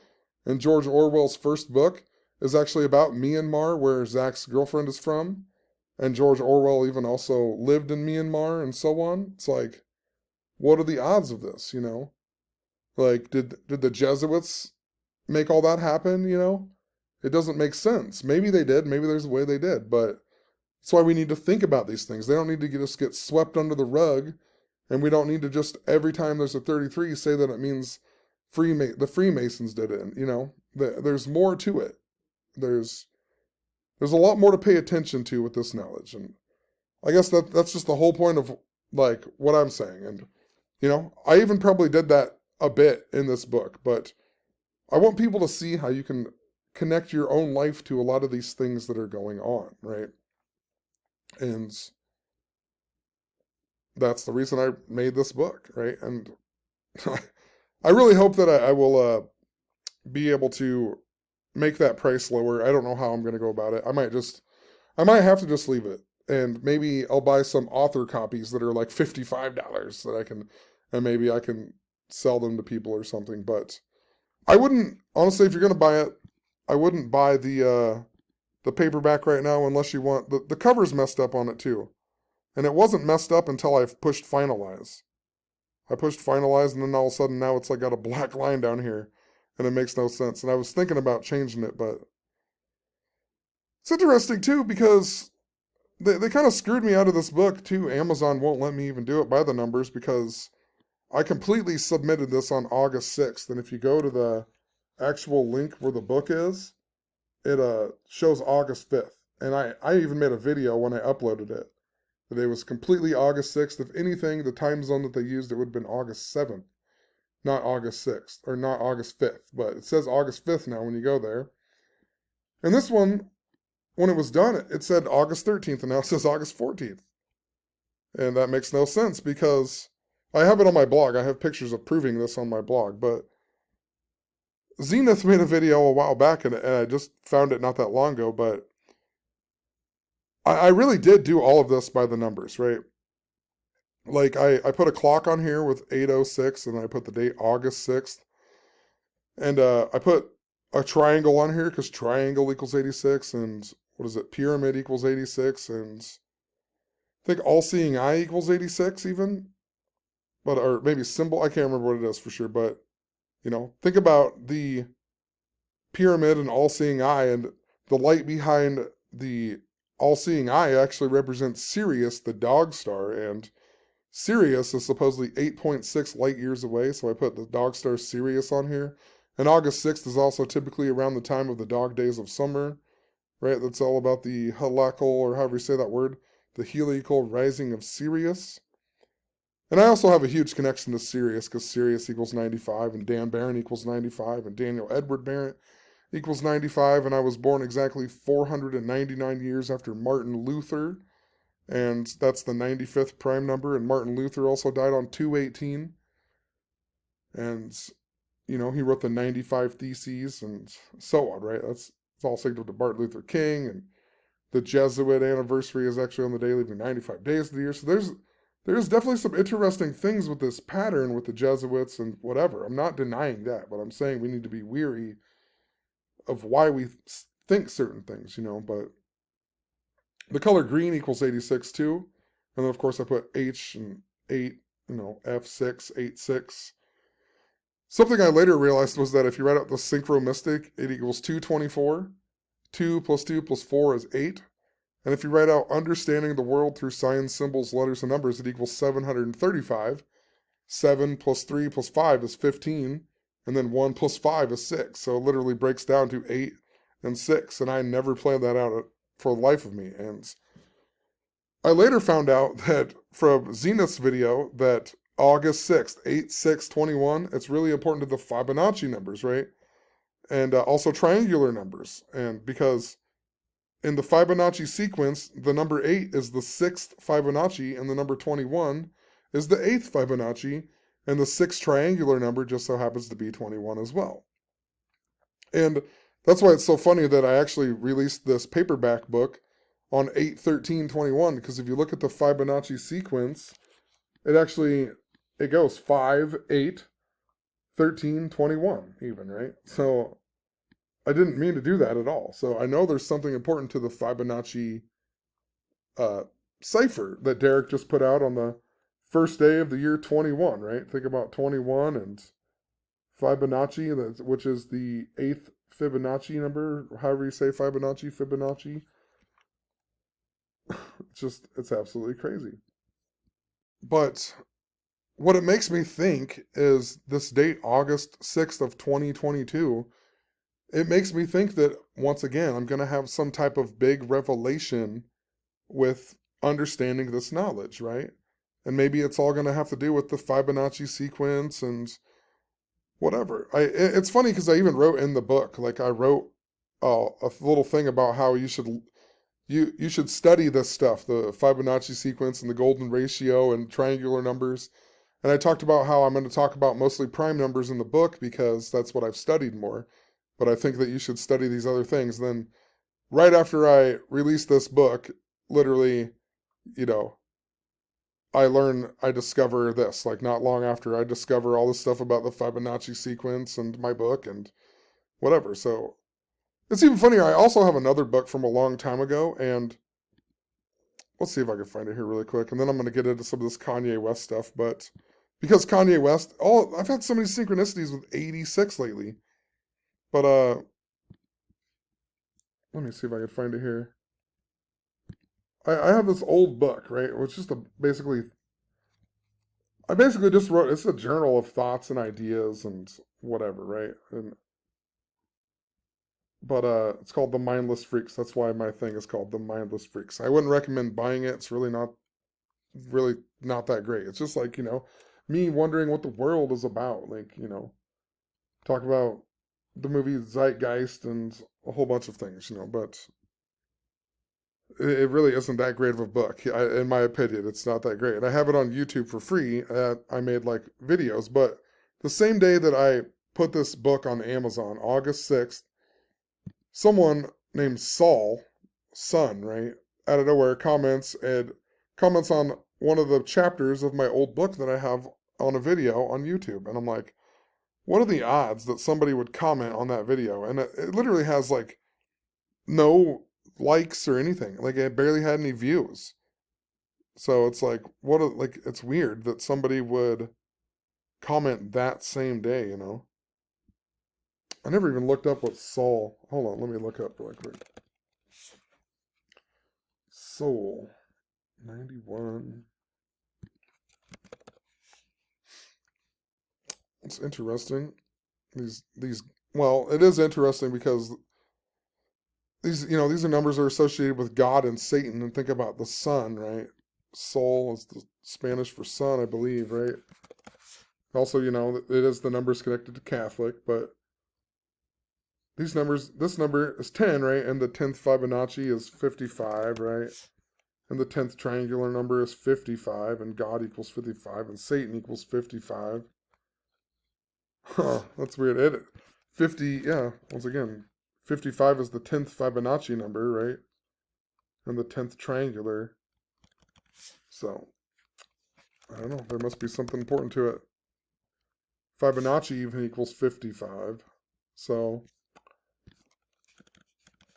And George Orwell's first book is actually about Myanmar, where Zach's girlfriend is from. And George Orwell even also lived in Myanmar and so on. It's like, what are the odds of this, you know? Like, did the Jesuits make all that happen, you know? It doesn't make sense. Maybe they did, maybe there's a way they did, but that's why we need to think about these things. They don't need to just get swept under the rug, and we don't need to just, every time there's a 33, say that it means the Freemasons did it. And, you know, there's more to it. There's a lot more to pay attention to with this knowledge. And I guess that's just the whole point of, like, what I'm saying. And, you know, I even probably did that a bit in this book, but I want people to see how you can connect your own life to a lot of these things that are going on, right? And that's the reason I made this book, right? And I really hope that I will be able to make that price lower. I don't know how I'm going to go about it. I might have to just leave it. And maybe I'll buy some author copies that are like $55 that I can, and maybe I can sell them to people or something. But I wouldn't, honestly, if you're going to buy it, I wouldn't buy the paperback right now unless you want, the cover's messed up on it too. And it wasn't messed up until I pushed finalize. I pushed finalize, and then all of a sudden now it's like got a black line down here, and it makes no sense. And I was thinking about changing it, but it's interesting too, because they kind of screwed me out of this book too. Amazon won't let me even do it by the numbers, because I completely submitted this on August 6th. And if you go to the actual link where the book is, it shows August 5th. And I even made a video when I uploaded it that it was completely August 6th. If anything, the time zone that they used, it would have been August 7th, not August 6th, or not August 5th. But it says August 5th now when you go there. And this one, when it was done, it said August 13th, and now it says August 14th. And that makes no sense, because I have it on my blog. I have pictures of proving this on my blog, but Zenith made a video a while back, and I just found it not that long ago, but I really did do all of this by the numbers, right? Like, I put a clock on here with 8:06, and I put the date August 6th. And I put a triangle on here, because triangle equals 86, and what is it? Pyramid equals 86, and I think all-seeing eye equals 86 even. But, or maybe symbol, I can't remember what it is for sure, but, you know, think about the pyramid and all-seeing eye, and the light behind the all-seeing eye actually represents Sirius, the dog star, and Sirius is supposedly 8.6 light years away, so I put the dog star Sirius on here. And August 6th is also typically around the time of the dog days of summer, right? That's all about the heliacal, or however you say that word, the heliacal rising of Sirius. And I also have a huge connection to Sirius, because Sirius equals 95, and Dan Barron equals 95, and Daniel Edward Barron equals 95, and I was born exactly 499 years after Martin Luther, and that's the 95th prime number, and Martin Luther also died on 2/18, and, you know, he wrote the 95 Theses, and so on, right? It's all signaled to Martin Luther King, and the Jesuit anniversary is actually on the day, leaving 95 days of the year, so there's definitely some interesting things with this pattern with the Jesuits and whatever. I'm not denying that, but I'm saying we need to be weary of why we think certain things, you know. But the color green equals 86 too. And then of course I put H and 8, you know, F6, 8, 6. Something I later realized was that if you write out the synchronistic, it equals 224. 2 plus 2 plus 4 is 8. And if you write out understanding the world through signs, symbols, letters, and numbers, it equals 735. 7 plus 3 plus 5 is 15. And then 1 plus 5 is 6. So it literally breaks down to 8 and 6. And I never planned that out for the life of me. And I later found out that from Zenith's video that August 6th, 8/6/21, it's really important to the Fibonacci numbers, right? And also triangular numbers. And because in the Fibonacci sequence, the number 8 is the 6th Fibonacci, and the number 21 is the 8th Fibonacci, and the 6th triangular number just so happens to be 21 as well. And that's why it's so funny that I actually released this paperback book on 8/13/21, because if you look at the Fibonacci sequence, it actually it goes 5, 8, 13, 21, even, right? So I didn't mean to do that at all. So I know there's something important to the Fibonacci uh, cipher that Derek just put out on the first day of the year 21, right? Think about 21 and Fibonacci, which is the eighth Fibonacci number, however you say Fibonacci. It's absolutely crazy. But what it makes me think is this date, August 6th of 2022, it makes me think that, once again, I'm going to have some type of big revelation with understanding this knowledge, right? And maybe it's all going to have to do with the Fibonacci sequence and whatever. It's funny because I even wrote in the book, like I wrote a little thing about how you should study this stuff, the Fibonacci sequence and the golden ratio and triangular numbers. And I talked about how I'm going to talk about mostly prime numbers in the book because that's what I've studied more. But I think that you should study these other things. Then right after I released this book, literally, you know, I discover this, like not long after I discover all this stuff about the Fibonacci sequence and my book and whatever. So it's even funnier. I also have another book from a long time ago, and let's see if I can find it here really quick. And then I'm going to get into some of this Kanye West stuff. But because Kanye West, I've had so many synchronicities with 86 lately. But let me see if I can find it here. I have this old book, right? Which is I basically just wrote, it's a journal of thoughts and ideas and whatever, right? But it's called The Mindless Freaks. That's why my thing is called The Mindless Freaks. I wouldn't recommend buying it. It's really not that great. It's just like, me wondering what the world is about. Like, talk about the movie Zeitgeist and a whole bunch of things, but it really isn't that great of a book. In my opinion, it's not that great. I have it on YouTube for free. I made like videos, but the same day that I put this book on Amazon, August 6th, someone named Saul, son, right, out of nowhere comments on one of the chapters of my old book that I have on a video on YouTube. And I'm like, what are the odds that somebody would comment on that video? And it literally has like no likes or anything. Like it barely had any views. So it's like, it's weird that somebody would comment that same day, I never even looked up what Saul. Hold on, let me look up really quick. Soul 91. It's interesting. Well, it is interesting because these are numbers that are associated with God and Satan. And think about the sun, right? Soul is the Spanish for sun, I believe, right? Also, it is the numbers connected to Catholic, but this number is 10, right? And the 10th Fibonacci is 55, right? And the 10th triangular number is 55, and God equals 55, and Satan equals 55. Huh, that's weird. 50, yeah, once again, 55 is the 10th Fibonacci number, right? And the 10th triangular. So, I don't know, there must be something important to it. Fibonacci even equals 55. So,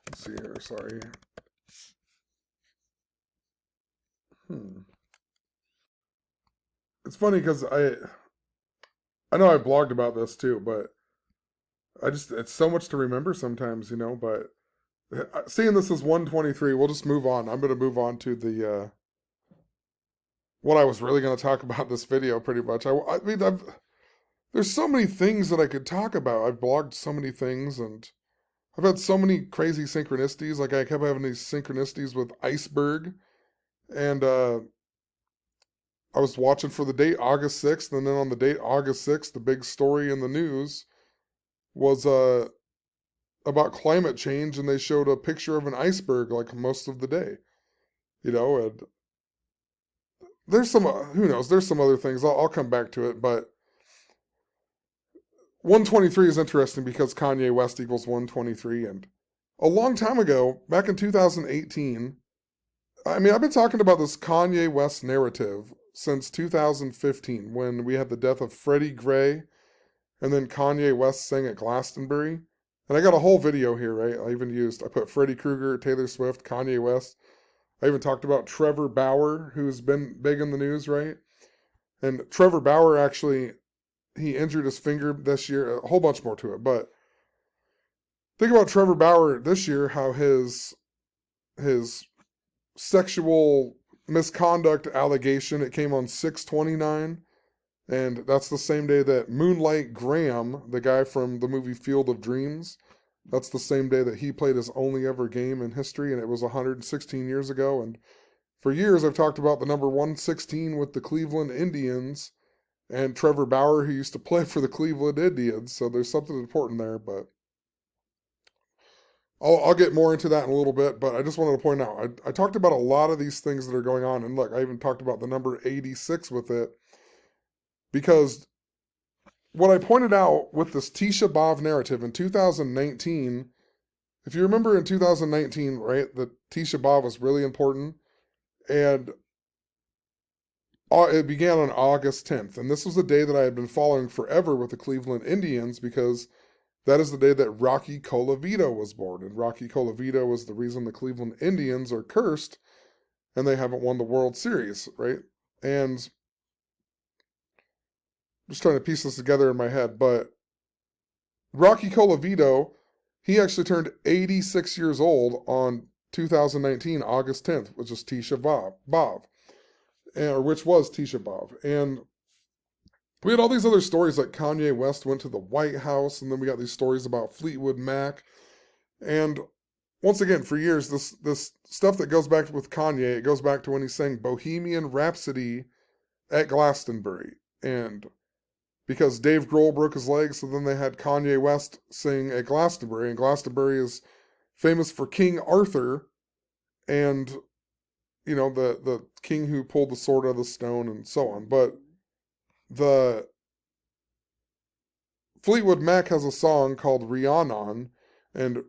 let's see here, sorry. It's funny because I know I blogged about this too, but it's so much to remember sometimes, but seeing this as 123, we'll just move on. I'm going to move on to the, what I was really going to talk about in this video pretty much. I mean, there's so many things that I could talk about. I've blogged so many things and I've had so many crazy synchronicities. Like I kept having these synchronicities with Iceberg and, I was watching for the date August 6th, and then on the date August 6th, the big story in the news was about climate change, and they showed a picture of an iceberg like most of the day, and there's some, who knows, there's some other things. I'll come back to it, but 123 is interesting because Kanye West equals 123, and a long time ago, back in 2018, I mean, I've been talking about this Kanye West narrative since 2015 when we had the death of Freddie Gray and then Kanye West sang at Glastonbury. And I got a whole video here, right? I put Freddie Krueger, Taylor Swift, Kanye West. I even talked about Trevor Bauer, who's been big in the news, right? And Trevor Bauer actually, he injured his finger this year, a whole bunch more to it. But think about Trevor Bauer this year, how his sexual misconduct allegation, it came on 6/29, and that's the same day that Moonlight Graham, the guy from the movie Field of Dreams, that's the same day that he played his only ever game in history, and it was 116 years ago. And for years I've talked about the number 116 with the Cleveland Indians and Trevor Bauer, who used to play for the Cleveland Indians, so there's something important there. But I'll get more into that in a little bit, but I just wanted to point out, I talked about a lot of these things that are going on, and look, I even talked about the number 86 with it, because what I pointed out with this Tisha B'Av narrative in 2019, if you remember in 2019, right, that Tisha B'Av was really important, and it began on August 10th, and this was a day that I had been following forever with the Cleveland Indians, because that is the day that Rocky Colavito was born, and Rocky Colavito was the reason the Cleveland Indians are cursed, and they haven't won the World Series, right? And I'm just trying to piece this together in my head, but Rocky Colavito, he actually turned 86 years old on 2019, August 10th, which is Tisha B'Av, or which was Tisha B'Av. And we had all these other stories, like Kanye West went to the White House, and then we got these stories about Fleetwood Mac. And once again, for years, this stuff that goes back with Kanye, it goes back to when he sang Bohemian Rhapsody at Glastonbury. And because Dave Grohl broke his leg, so then they had Kanye West sing at Glastonbury. And Glastonbury is famous for King Arthur and, you know, the king who pulled the sword out of the stone and so on. But the Fleetwood Mac has a song called Rhiannon, and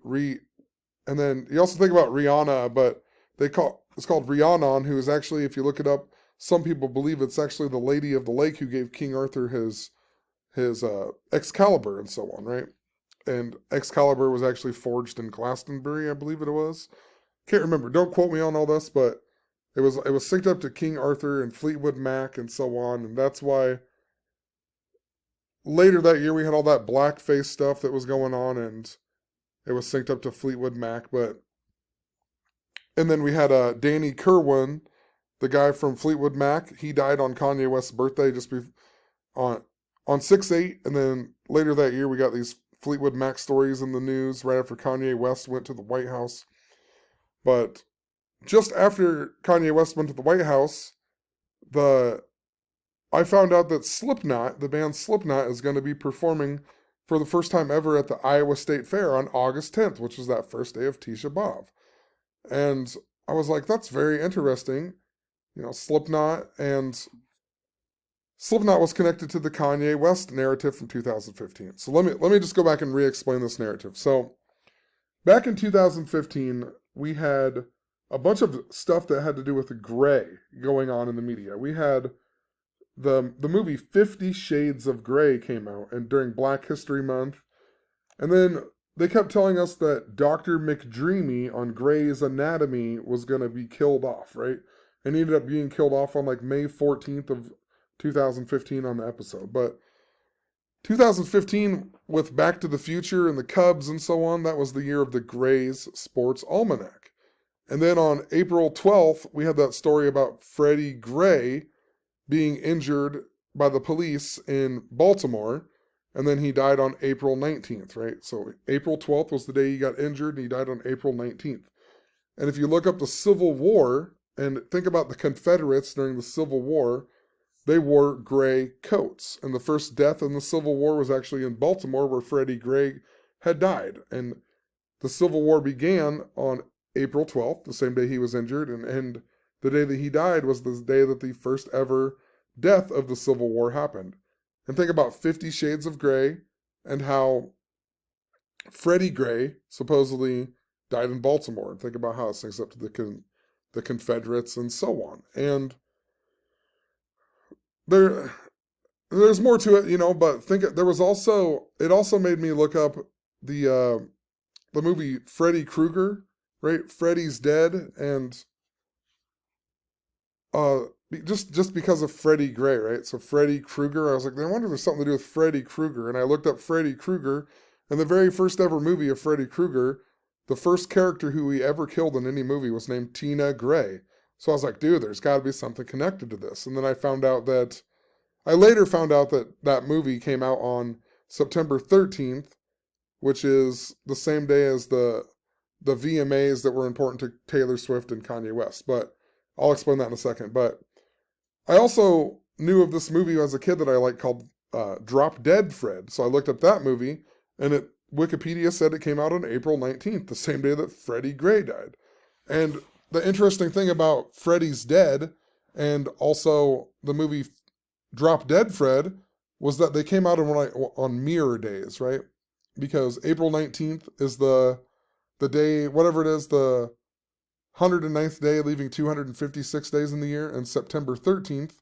then you also think about Rihanna, but it's called Rhiannon, who is actually, if you look it up, some people believe it's actually the Lady of the Lake who gave King Arthur his Excalibur and so on, right? And Excalibur was actually forged in Glastonbury, I believe it was. Can't remember. Don't quote me on all this, but it was synced up to King Arthur and Fleetwood Mac and so on, and that's why later that year we had all that blackface stuff that was going on, and it was synced up to Fleetwood Mac. And then we had Danny Kerwin, the guy from Fleetwood Mac. He died on Kanye West's birthday on 6/8, and then later that year we got these Fleetwood Mac stories in the news right after Kanye West went to the White House. But just after Kanye West went to the White House, I found out that Slipknot, the band Slipknot, is going to be performing for the first time ever at the Iowa State Fair on August 10th, which was that first day of Tisha B'Av. And I was like, that's very interesting. You know, Slipknot was connected to the Kanye West narrative from 2015. So let me just go back and re-explain this narrative. So back in 2015, we had a bunch of stuff that had to do with the gray going on in the media. We had the movie 50 Shades of Grey came out, and during Black History Month. And then they kept telling us that Dr. McDreamy on Grey's Anatomy was going to be killed off, right? And he ended up being killed off on like May 14th of 2015 on the episode. But 2015, with Back to the Future and the Cubs and so on, that was the year of the Grey's Sports Almanac. And then on April 12th, we had that story about Freddie Gray being injured by the police in Baltimore, and then he died on April 19th, right? So April 12th was the day he got injured, and he died on April 19th. And if you look up the Civil War and think about the Confederates during the Civil War, they wore gray coats. And the first death in the Civil War was actually in Baltimore, where Freddie Gray had died. And the Civil War began on April 12th, the same day he was injured, and the day that he died was the day that the first ever death of the Civil War happened. And think about 50 Shades of Grey and how Freddie Gray supposedly died in Baltimore. And think about how it syncs up to the Confederates and so on. And there there's more to it, but there was also it also made me look up the movie Freddy Krueger, right? Freddy's Dead, and uh just because of Freddy Gray, right? So Freddy Krueger, I was like, I wonder if there's something to do with Freddy Krueger, and I looked up Freddy Krueger, and the very first ever movie of Freddy Krueger, the first character who he ever killed in any movie was named Tina Gray. So I was like, dude, there's got to be something connected to this. And then I later found out that that movie came out on September 13th, which is the same day as the VMAs that were important to Taylor Swift and Kanye West. But I'll explain that in a second. But I also knew of this movie as a kid that I liked called Drop Dead Fred. So I looked up that movie, and Wikipedia said it came out on April 19th, the same day that Freddie Gray died. And the interesting thing about Freddy's Dead and also the movie Drop Dead Fred was that they came out on mirror days, right? Because April 19th is the day, whatever it is, the 109th day, leaving 256 days in the year, and September 13th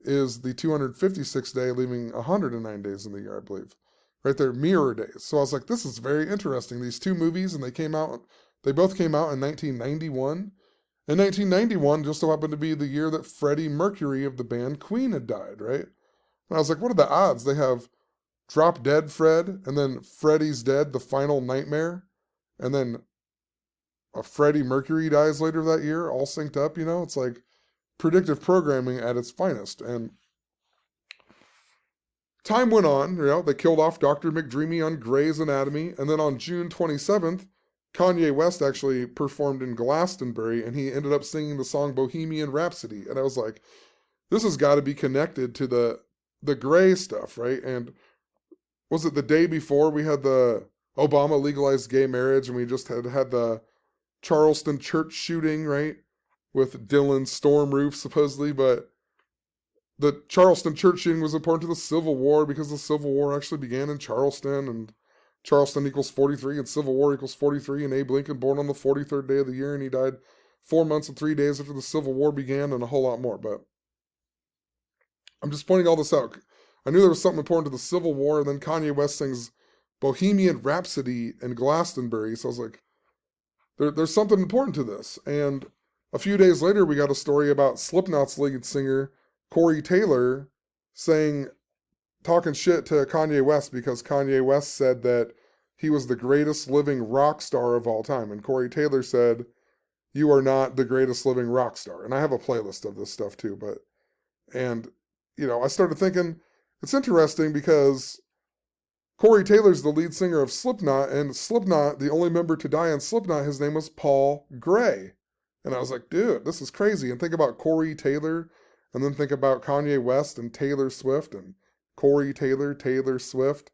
is the 256th day, leaving 109 days in the year, I believe. Right there, mirror days. So I was like, this is very interesting. These two movies, and they both came out in 1991. And 1991 just so happened to be the year that Freddie Mercury of the band Queen had died, right? And I was like, what are the odds? They have Drop Dead Fred, and then Freddy's Dead, The Final Nightmare, and then Freddie Mercury dies later that year, all synced up, It's like predictive programming at its finest. And time went on, they killed off Dr. McDreamy on Grey's Anatomy, and then on June 27th, Kanye West actually performed in Glastonbury, and he ended up singing the song Bohemian Rhapsody. And I was like, this has got to be connected to the Grey stuff, right? And was it the day before we had the Obama legalized gay marriage, and we just had the Charleston church shooting, right? With Dylan Stormroof, supposedly, but the Charleston church shooting was important to the Civil War because the Civil War actually began in Charleston, and Charleston equals 43, and Civil War equals 43, and Abe Lincoln born on the 43rd day of the year, and he died 4 months and 3 days after the Civil War began, and a whole lot more. But I'm just pointing all this out. I knew there was something important to the Civil War, and then Kanye West sings Bohemian Rhapsody in Glastonbury, so I was like, there's something important to this. And a few days later, we got a story about Slipknot's lead singer, Corey Taylor, talking shit to Kanye West because Kanye West said that he was the greatest living rock star of all time. And Corey Taylor said, you are not the greatest living rock star. And I have a playlist of this stuff too. And I started thinking, it's interesting because Corey Taylor's the lead singer of Slipknot, and Slipknot, the only member to die in Slipknot, his name was Paul Gray. And I was like, dude, this is crazy. And think about Corey Taylor, and then think about Kanye West and Taylor Swift, and Corey Taylor, Taylor Swift.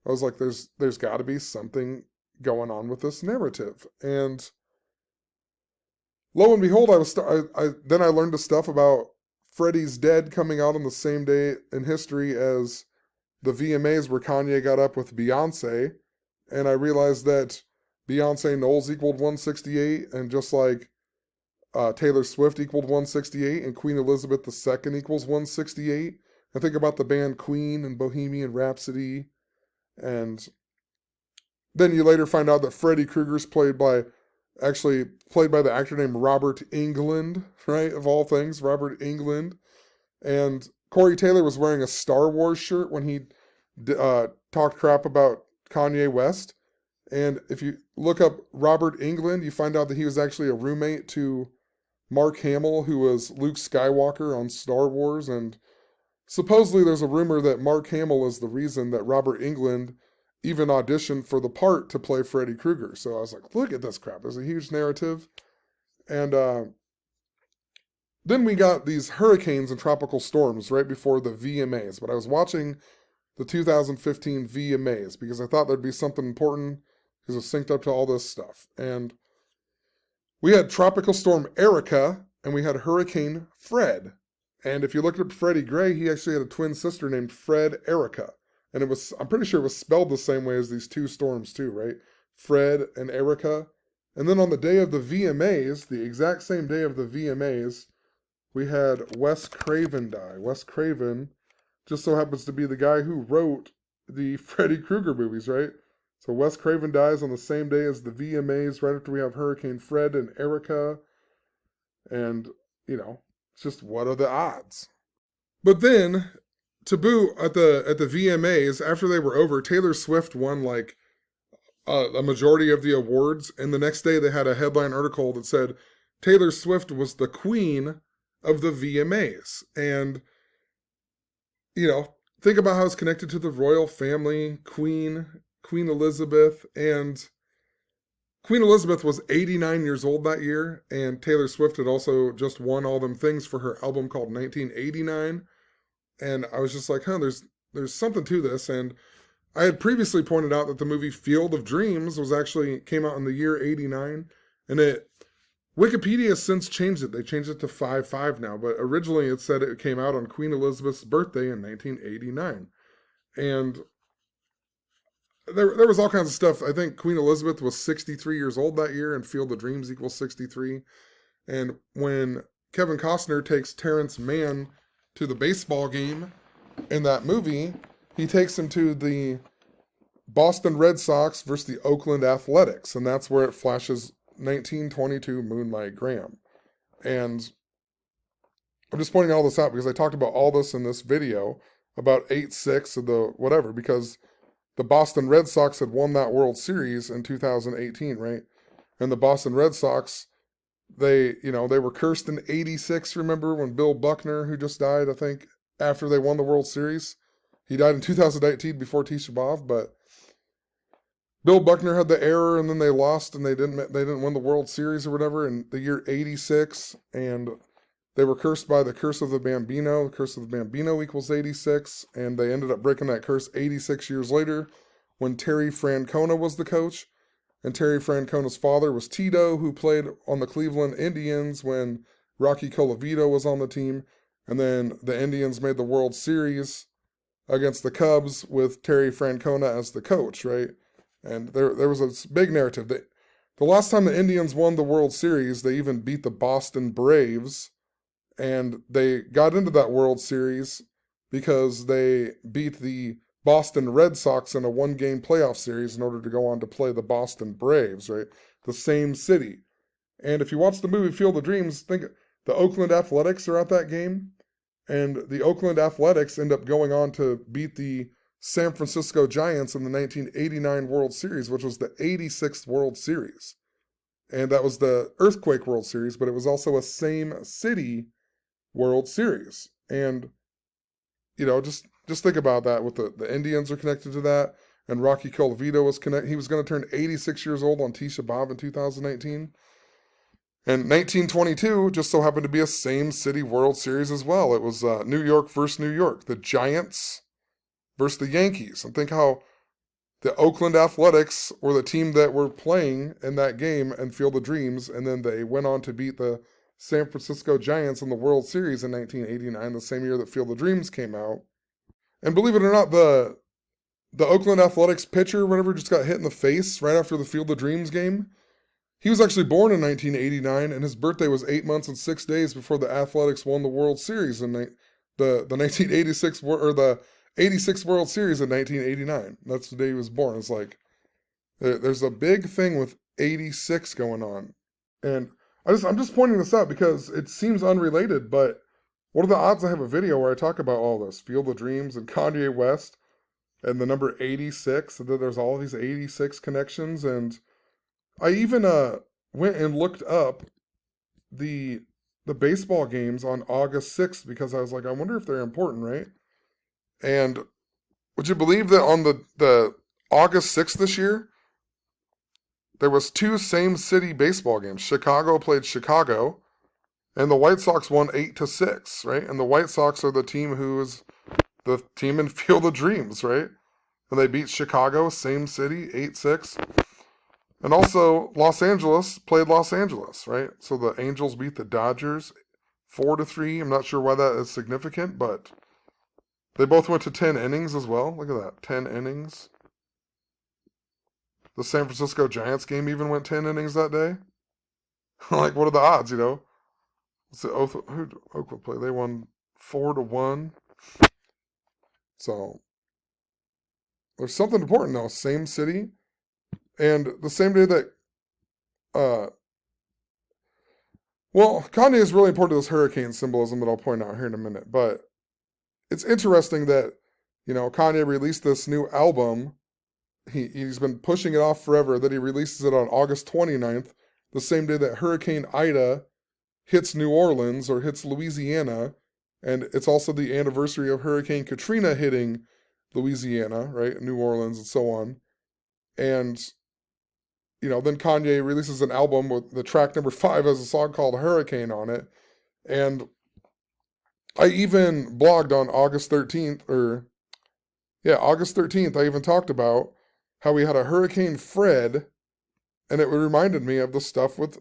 I was like, there's got to be something going on with this narrative. And lo and behold, then I learned the stuff about Freddy's Dead coming out on the same day in history as the VMAs where Kanye got up with Beyonce, and I realized that Beyonce Knowles equaled 168, and just like Taylor Swift equaled 168, and Queen Elizabeth II equals 168. I think about the band Queen and Bohemian Rhapsody, and then you later find out that Freddy Krueger's played by the actor named Robert Englund, right? Of all things, Robert Englund. And Corey Taylor was wearing a Star Wars shirt when he talked crap about Kanye West. And if you look up Robert Englund, you find out that he was actually a roommate to Mark Hamill, who was Luke Skywalker on Star Wars. And supposedly there's a rumor that Mark Hamill is the reason that Robert Englund even auditioned for the part to play Freddy Krueger. So I was like, look at this crap. There's a huge narrative. And then we got these hurricanes and tropical storms right before the VMAs. But I was watching the 2015 VMAs because I thought there'd be something important because it's synced up to all this stuff. And we had Tropical Storm Erica and we had Hurricane Fred. And if you looked up Freddie Gray, he actually had a twin sister named Fred Erica. And I'm pretty sure it was spelled the same way as these two storms too, right? Fred and Erica. And then on the day of the VMAs, the exact same day of the VMAs, we had Wes Craven die. Wes Craven just so happens to be the guy who wrote the Freddy Krueger movies, right? So Wes Craven dies on the same day as the VMAs, right after we have Hurricane Fred and Erica. And, it's just what are the odds? But then, to boot, at the VMAs, after they were over, Taylor Swift won like a majority of the awards, and the next day they had a headline article that said Taylor Swift was the queen of the VMAs. And, think about how it's connected to the royal family, Queen Elizabeth, and Queen Elizabeth was 89 years old that year, and Taylor Swift had also just won all them things for her album called 1989. And I was just like, there's something to this. And I had previously pointed out that the movie Field of Dreams came out in the year 89, and Wikipedia has since changed it. They changed it to 5/5 now, but originally it said it came out on Queen Elizabeth's birthday in 1989. And there was all kinds of stuff. I think Queen Elizabeth was 63 years old that year, and Field of Dreams equals 63. And when Kevin Costner takes Terrence Mann to the baseball game in that movie, he takes him to the Boston Red Sox versus the Oakland Athletics, and that's where it flashes 1922 Moonlight Graham. And I'm just pointing all this out because I talked about all this in this video about 8-6 of the whatever, because the Boston Red Sox had won that World Series in 2018, right? And the Boston Red Sox, they were cursed in 86, remember, when Bill Buckner, who just died, I think, after they won the World Series. He died in 2019 before Tisha B'Av, but Bill Buckner had the error, and then they lost, and they didn't win the World Series or whatever in the year 86, and they were cursed by the curse of the Bambino. The curse of the Bambino equals 86, and they ended up breaking that curse 86 years later when Terry Francona was the coach. And Terry Francona's father was Tito, who played on the Cleveland Indians when Rocky Colavito was on the team. And then the Indians made the World Series against the Cubs with Terry Francona as the coach, right? And there was a big narrative. The last time the Indians won the World Series, they even beat the Boston Braves. And they got into that World Series because they beat the Boston Red Sox in a one-game playoff series in order to go on to play the Boston Braves, right? The same city. And if you watch the movie Field of Dreams, think the Oakland Athletics are at that game, and the Oakland Athletics end up going on to beat the San Francisco Giants in the 1989 World Series, which was the 86th World Series. And that was the Earthquake World Series, but it was also a same city World Series. And, just think about that. With the Indians are connected to that, and Rocky Colavito was connected. He was going to turn 86 years old on Tisha B'Av in 2019. And 1922 just so happened to be a same city World Series as well. It was New York versus New York. The Giants versus the Yankees. And think how the Oakland Athletics were the team that were playing in that game and Field of Dreams, and then they went on to beat the San Francisco Giants in the World Series in 1989, the same year that Field of Dreams came out. And believe it or not, the Oakland Athletics pitcher, whatever, just got hit in the face right after the Field of Dreams game. He was actually born in 1989, and his birthday was 8 months and 6 days before the Athletics won the World Series in the 1986 or the 86 World Series in 1989. That's the day he was born. It's like there's a big thing with 86 going on, and I'm just pointing this out because it seems unrelated, but what are the odds I have a video where I talk about all this? Field of Dreams and Kanye West and the number 86, and that there's all these 86 connections. And I even went and looked up the baseball games on August 6th because I was like, I wonder if they're important, right? And would you believe that on the August 6th this year, there was 2 same city baseball games. Chicago played Chicago, and the White Sox won 8-6, right? And the White Sox are the team who is the team in Field of Dreams, right? And they beat Chicago, same city, 8-6. And also, Los Angeles played Los Angeles, right? So the Angels beat the Dodgers 4-3. I'm not sure why that is significant, but they both went to 10 innings as well. Look at that, 10 innings. The San Francisco Giants game even went 10 innings that day. Like, what are the odds, So who did Oakland play? They won 4-1. So there's something important though. Same city, and the same day that uh, well, Kanye is really important to this hurricane symbolism that I'll point out here in a minute. But it's interesting that Kanye released this new album. He's been pushing it off forever. That he releases it on August 29th, the same day that Hurricane Ida hits New Orleans or hits Louisiana, and it's also the anniversary of Hurricane Katrina hitting Louisiana, right, New Orleans, and so on. And then Kanye releases an album with the track number 5 has a song called Hurricane on it. And I even blogged on August 13th, August 13th, I even talked about how we had a Hurricane Fred, and it reminded me of the stuff with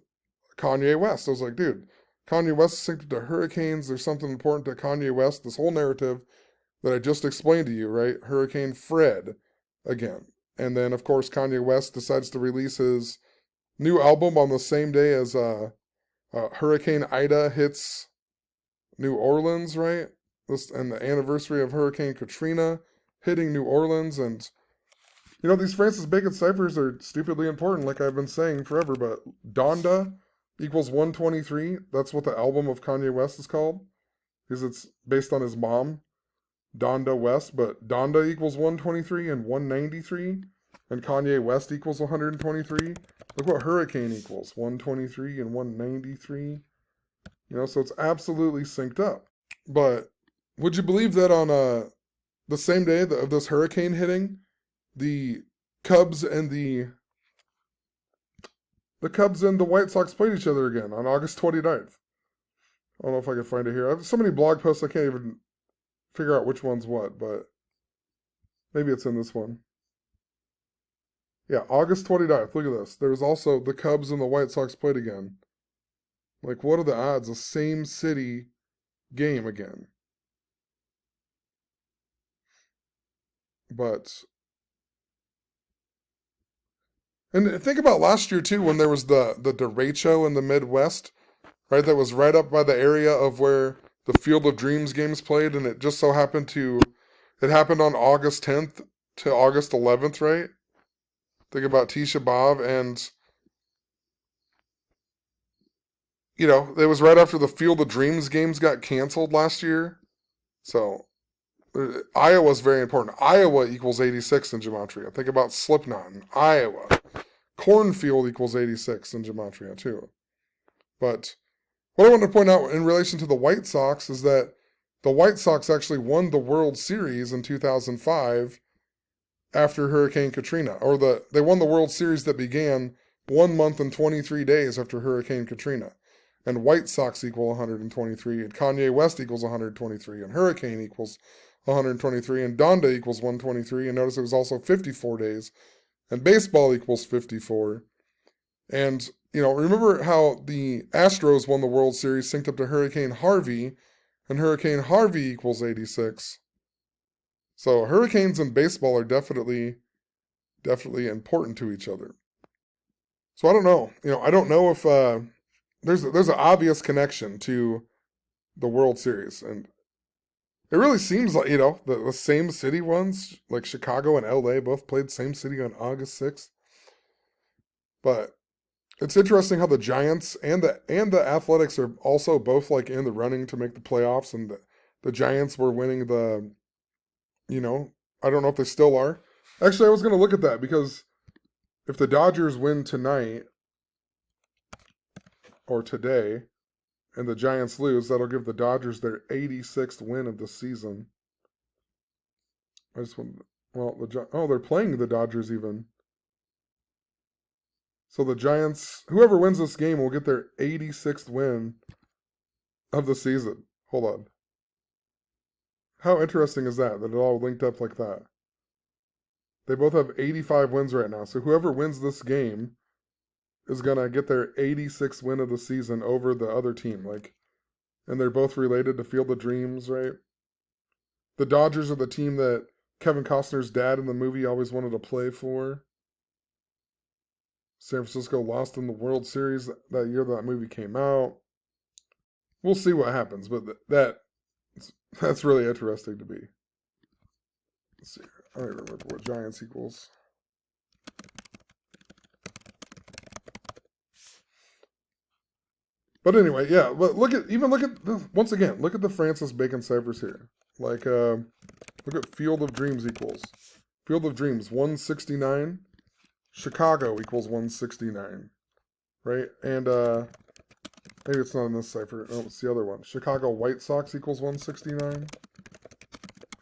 Kanye West. I was like, dude, Kanye West is synced to hurricanes. There's something important to Kanye West. This whole narrative that I just explained to you, right? Hurricane Fred again. And then, of course, Kanye West decides to release his new album on the same day as Hurricane Ida hits New Orleans, right? And the anniversary of Hurricane Katrina hitting New Orleans. And, these Francis Bacon ciphers are stupidly important, like I've been saying forever. But Donda equals 123. That's what the album of Kanye West is called, because it's based on his mom, Donda West. But Donda equals 123 and 193, and Kanye West equals 123. Look what Hurricane equals, 123 and 193. So it's absolutely synced up. But would you believe that on the same day of this hurricane hitting, the Cubs and the White Sox played each other again on August 29th? I don't know if I can find it here. I have so many blog posts I can't even figure out which one's what, but maybe it's in this one. Yeah, August 29th. Look at this. There's also the Cubs and the White Sox played again. Like, what are the odds? The same city game again. And think about last year, too, when there was the derecho in the Midwest, right? That was right up by the area of where the Field of Dreams games played, and it just so happened it happened on August 10th to August 11th, right? Think about Tisha B'Av, and, it was right after the Field of Dreams games got canceled last year. So, Iowa's very important. Iowa equals 86 in Gematria. Think about Slipknot in Iowa. Cornfield equals 86 in Gematria, too. But what I want to point out in relation to the White Sox is that the White Sox actually won the World Series in 2005 after Hurricane Katrina. They won the World Series that began 1 month and 23 days after Hurricane Katrina. And White Sox equal 123, and Kanye West equals 123, and Hurricane equals 123, and Donda equals 123, and notice it was also 54 days, and baseball equals 54. And, remember how the Astros won the World Series synced up to Hurricane Harvey, and Hurricane Harvey equals 86. So hurricanes and baseball are definitely important to each other. So I don't know. I don't know if there's an obvious connection to the World Series, and it really seems like the same city ones, like Chicago and LA, both played same city on August 6th. But it's interesting how the Giants and the Athletics are also both like in the running to make the playoffs, and the Giants were winning the, I don't know if they still are. Actually, I was going to look at that, because if the Dodgers win tonight or today, and the Giants lose, that'll give the Dodgers their 86th win of the season. I just want, they're playing the Dodgers even. So the Giants, whoever wins this game will get their 86th win of the season. Hold on. How interesting is that it all linked up like that? They both have 85 wins right now. So whoever wins this game is going to get their 86th win of the season over the other team. And they're both related to Field of Dreams, right? The Dodgers are the team that Kevin Costner's dad in the movie always wanted to play for. San Francisco lost in the World Series that year that movie came out. we'll see what happens, but that's really interesting to me. Let's see. I don't even remember what giants equals. But anyway, yeah. Look at once again. Look at the Francis Bacon ciphers here. Like, look at Field of Dreams equals Field of Dreams 169. Chicago equals 169, right? And maybe it's not in this cipher. Oh, it's the other one. Chicago White Sox equals 169.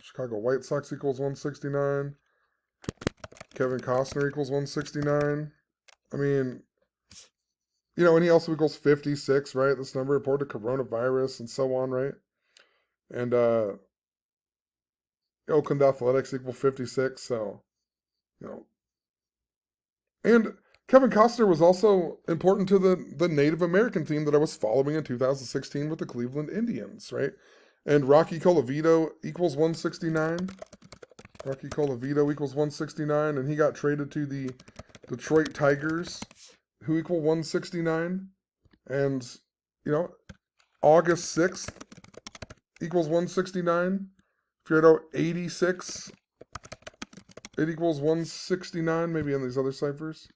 Chicago White Sox equals 169. Kevin Costner equals 169. I mean, and he also equals 56, right? This number reported coronavirus and so on, right? And Oakland Athletics equal 56, so, you know. And Kevin Costner was also important to the Native American team that I was following in 2016 with the Cleveland Indians, right? And Rocky Colavito equals 169. Rocky Colavito equals 169, and he got traded to the Detroit Tigers, who equal 169. And, August 6th equals 169. If you're at 86, it equals 169, maybe in these other ciphers.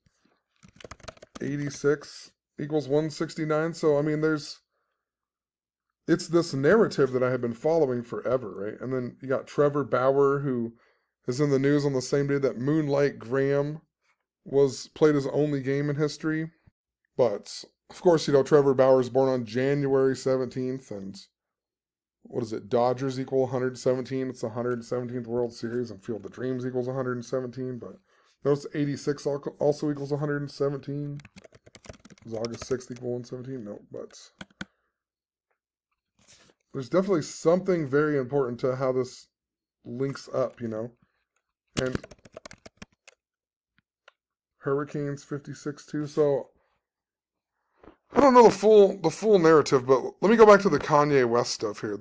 86 equals 169. So, I mean, it's this narrative that I have been following forever, right? And then you got Trevor Bauer, who is in the news on the same day that Moonlight Graham played his only game in history. But, of course, Trevor Bauer is born on January 17th, and what is it? Dodgers equal 117. It's the 117th World Series, and Field of Dreams equals 117. But notice 86 also equals 117. Does August 6th equal 117? No, but there's definitely something very important to how this links up, And Hurricanes 56 too. So I don't know the full narrative, but let me go back to the Kanye West stuff here.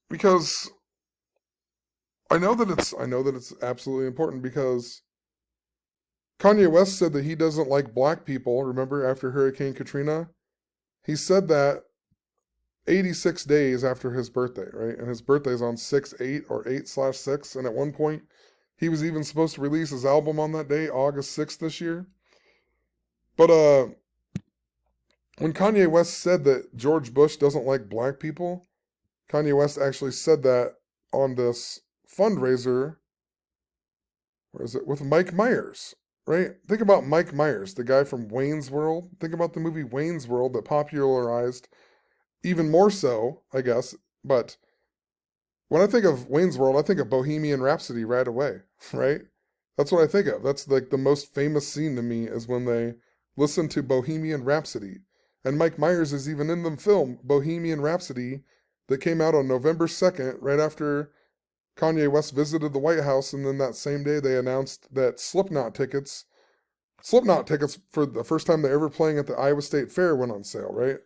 Because I know that it's absolutely important, because Kanye West said that he doesn't like black people. Remember, after Hurricane Katrina? He said that 86 days after his birthday, right? And his birthday is on 6/8 or 8/6. And at one point, he was even supposed to release his album on that day, August 6th this year. But when Kanye West said that George Bush doesn't like black people, Kanye West actually said that on this fundraiser, where is it, with Mike Myers, right? Think about Mike Myers, the guy from Wayne's World. Think about the movie Wayne's World that popularized, even more so, I guess. But when I think of Wayne's World, I think of Bohemian Rhapsody right away, right? That's what I think of. That's like the most famous scene to me, is when they listen to Bohemian Rhapsody. And Mike Myers is even in the film Bohemian Rhapsody that came out on November 2nd, right after Kanye West visited the White House, and then that same day they announced that Slipknot tickets for the first time they're ever playing at the Iowa State Fair went on sale, right?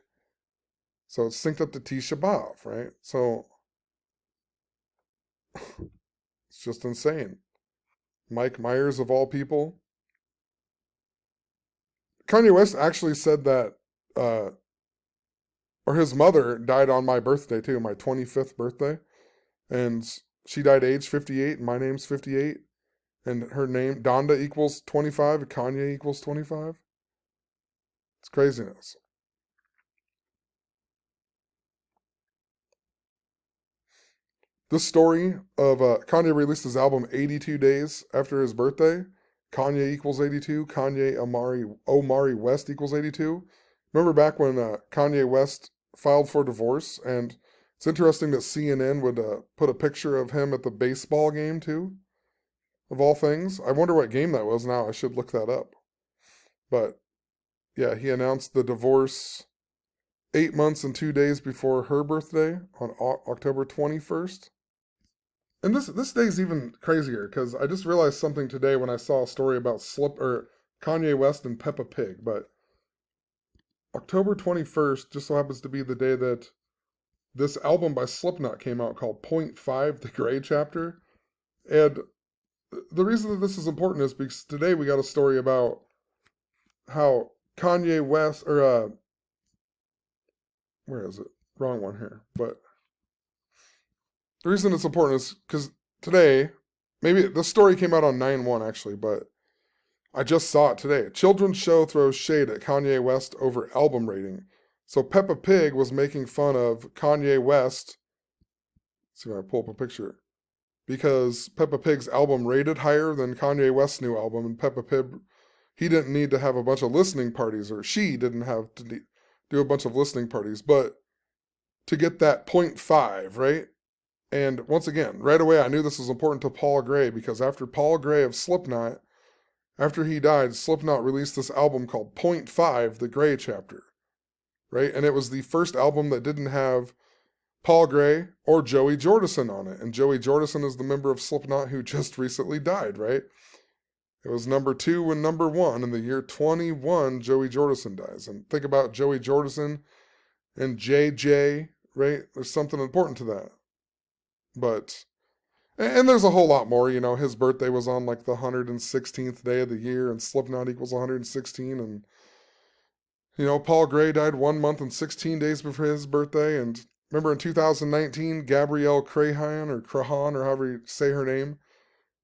So it's synced up to Tisha B'Av, right? So it's just insane. Mike Myers, of all people. Kanye West actually said that, or his mother died on my birthday too, my 25th birthday. And she died age 58, and my name's 58. And her name, Donda, equals 25, and Kanye equals 25. It's craziness. This story of Kanye released his album 82 days after his birthday. Kanye equals 82. Kanye Omari West equals 82. Remember back when Kanye West filed for divorce? And it's interesting that CNN would put a picture of him at the baseball game too, of all things. I wonder what game that was now. I should look that up. But yeah, he announced the divorce 8 months and 2 days before her birthday on October 21st. And this day's even crazier, because I just realized something today when I saw a story about Kanye West and Peppa Pig. But October 21st just so happens to be the day that this album by Slipknot came out called Point 5, The Gray Chapter. And the reason that this is important is because today we got a story about how Kanye West, or where is it? Wrong one here. But the reason it's important is because today, maybe the story came out on 9/1 actually, but I just saw it today. A children's show throws shade at Kanye West over album rating. So Peppa Pig was making fun of Kanye West. Let's see if I pull up a picture. Because Peppa Pig's album rated higher than Kanye West's new album, and Peppa Pig, he didn't need to have a bunch of listening parties, or she didn't have to do a bunch of listening parties, but to get that 0.5, right? And once again, right away, I knew this was important to Paul Gray because after Paul Gray of Slipknot, after he died, Slipknot released this album called Point Five, the Gray Chapter, right? And it was the first album that didn't have Paul Gray or Joey Jordison on it. And Joey Jordison is the member of Slipknot who just recently died, right? It was number 2 and number 1 in the year 21. Joey Jordison dies. And think about Joey Jordison and JJ, right? There's something important to that. But, and there's a whole lot more, you know, his birthday was on like the 116th day of the year, and Slipknot equals 116, and, you know, Paul Gray died 1 month and 16 days before his birthday, and remember in 2019, Gabrielle Crahan, or however you say her name,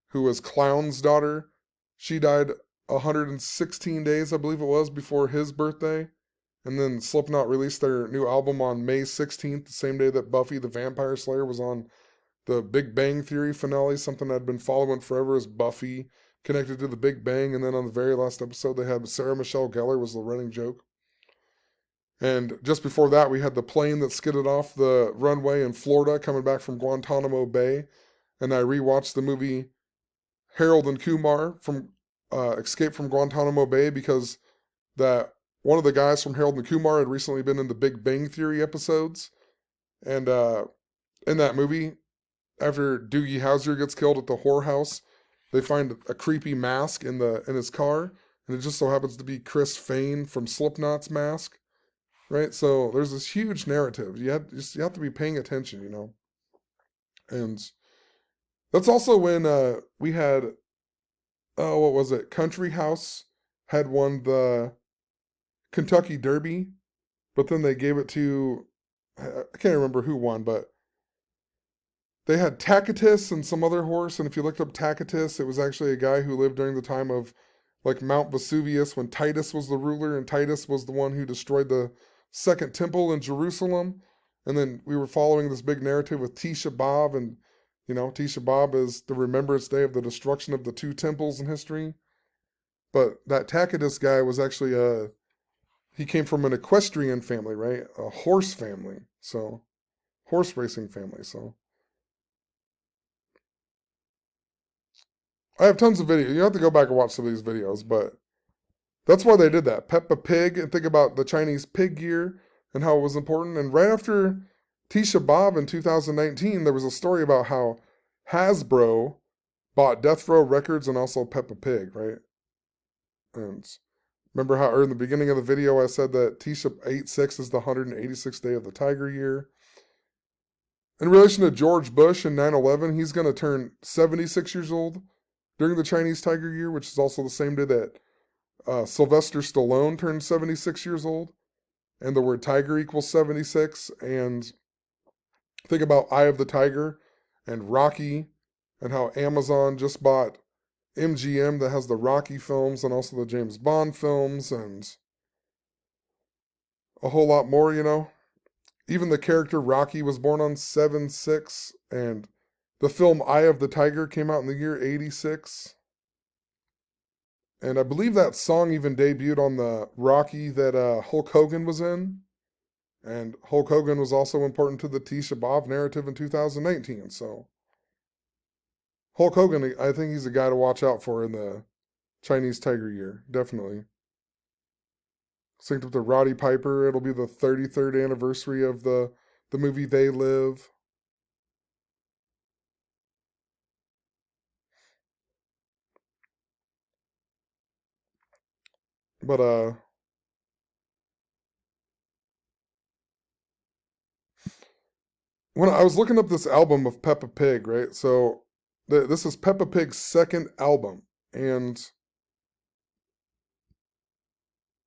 who was Clown's daughter, she died 116 days, I believe it was, before his birthday. And then Slipknot released their new album on May 16th, the same day that Buffy the Vampire Slayer was on the Big Bang Theory finale, something I'd been following forever as Buffy connected to the Big Bang. And then on the very last episode, they had Sarah Michelle Gellar was the running joke. And just before that, we had the plane that skidded off the runway in Florida coming back from Guantanamo Bay. And I rewatched the movie Harold and Kumar from Escape from Guantanamo Bay because that one of the guys from Harold and Kumar had recently been in the Big Bang Theory episodes. And in that movie, after Doogie Howser gets killed at the whorehouse, they find a creepy mask in his car, and it just so happens to be Chris Fane from Slipknot's mask, right? So there's this huge narrative. You have to be paying attention, you know. And that's also when we had, what was it? Country House had won the Kentucky Derby, but then they gave it to, I can't remember who won, but they had Tacitus and some other horse, and if you looked up Tacitus, it was actually a guy who lived during the time of like Mount Vesuvius when Titus was the ruler, and Titus was the one who destroyed the Second Temple in Jerusalem. And then we were following this big narrative with Tisha B'Av, and you know, Tisha B'Av is the Remembrance Day of the destruction of the 2 temples in history. But that Tacitus guy was actually he came from an equestrian family, right? A horse family. So, horse racing family. So, I have tons of videos. You have to go back and watch some of these videos, but that's why they did that. Peppa Pig, and think about the Chinese pig year and how it was important. And right after Tisha B'Av in 2019, there was a story about how Hasbro bought Death Row Records and also Peppa Pig, right? And remember how in the beginning of the video I said that Tisha 86 is the 186th day of the Tiger year? In relation to George Bush and 9/11, he's going to turn 76 years old during the Chinese Tiger year, which is also the same day that Sylvester Stallone turned 76 years old. And the word tiger equals 76. And think about Eye of the Tiger and Rocky, and how Amazon just bought MGM that has the Rocky films and also the James Bond films and a whole lot more, you know. Even the character Rocky was born on 7/6, and the film Eye of the Tiger came out in the year 86. And I believe that song even debuted on the Rocky that Hulk Hogan was in. And Hulk Hogan was also important to the Tisha B'Av narrative in 2019. So Hulk Hogan, I think he's a guy to watch out for in the Chinese Tiger year. Definitely. Synced up to Roddy Piper. It'll be the 33rd anniversary of the movie They Live. But when I was looking up this album of Peppa Pig, right? So this is Peppa Pig's second album, and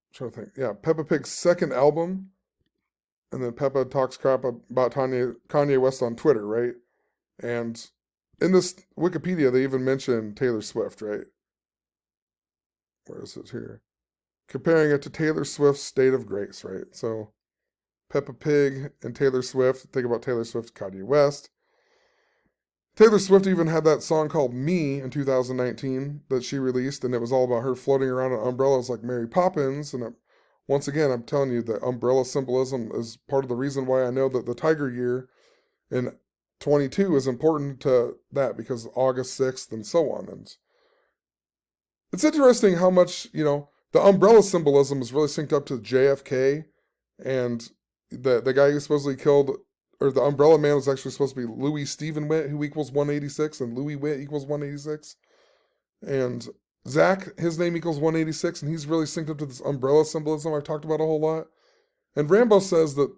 I'm trying to think, yeah, Peppa Pig's second album, And then Peppa talks crap about Kanye West on Twitter, right? And in this Wikipedia, they even mention Taylor Swift, right? Where is it here? Comparing it to Taylor Swift's State of Grace, right? So Peppa Pig and Taylor Swift. Think about Taylor Swift, Kanye West. Taylor Swift even had that song called Me in 2019 that she released, and it was all about her floating around on umbrellas like Mary Poppins. And once again, I'm telling you, the umbrella symbolism is part of the reason why I know that the Tiger Year in 22 is important to that, because August 6th and so on. And it's interesting how much, the umbrella symbolism is really synced up to JFK, and the guy who supposedly killed, or the umbrella man, was actually supposed to be Louis Stephen Witt, who equals 186, and Louis Witt equals 186. And Zach, his name equals 186, and he's really synced up to this umbrella symbolism I've talked about a whole lot. And Rambo says that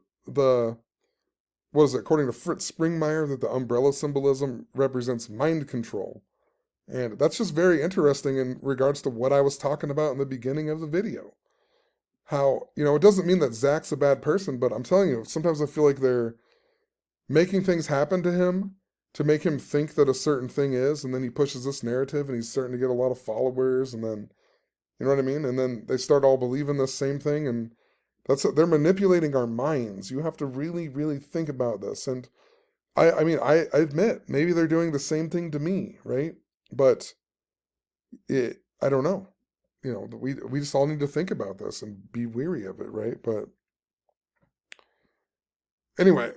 according to Fritz Springmeier, that the umbrella symbolism represents mind control. And that's just very interesting in regards to what I was talking about in the beginning of the video. How, it doesn't mean that Zach's a bad person, but I'm telling you, sometimes I feel like they're making things happen to him to make him think that a certain thing is, and then he pushes this narrative and he's starting to get a lot of followers, and then, you know what I mean? And then they start all believing the same thing, and they're manipulating our minds. You have to really, really think about this. And I admit, maybe they're doing the same thing to me, right? But I don't know. We just all need to think about this and be weary of it, right? But anyway,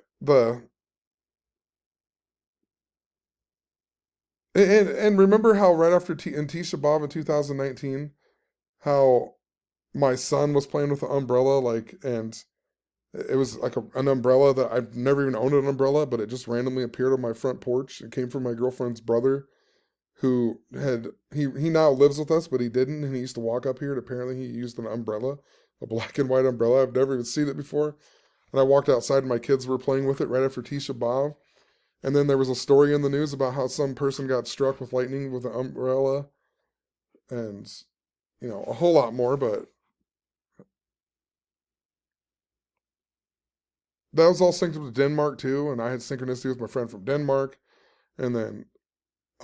and remember how right after in Tisha B'Av in 2019, how my son was playing with an umbrella, and it was like an umbrella that I've never even owned an umbrella, but it just randomly appeared on my front porch. It came from my girlfriend's brother, who he now lives with us, but he didn't, and he used to walk up here, and apparently he used an umbrella, a black and white umbrella. I've never even seen it before. And I walked outside, and my kids were playing with it right after Tisha B'Av. And then there was a story in the news about how some person got struck with lightning with an umbrella, and a whole lot more. But that was all synced up to Denmark too, and I had synchronicity with my friend from Denmark. And then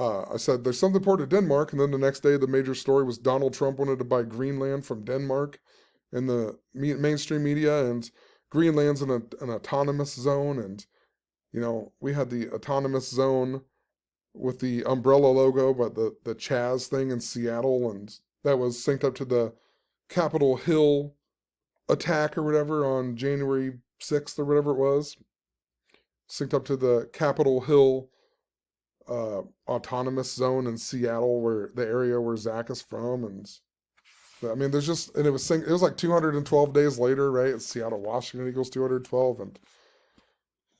I said, there's something important to Denmark. And then the next day, the major story was Donald Trump wanted to buy Greenland from Denmark in the mainstream media. And Greenland's an autonomous zone. And, we had the autonomous zone with the umbrella logo, but the Chaz thing in Seattle. And that was synced up to the Capitol Hill attack or whatever on January 6th or whatever it was. Synced up to the Capitol Hill autonomous zone in Seattle, where the area where Zach is from. And there's just, and it was like 212 days later, right? It's Seattle, Washington equals 212, and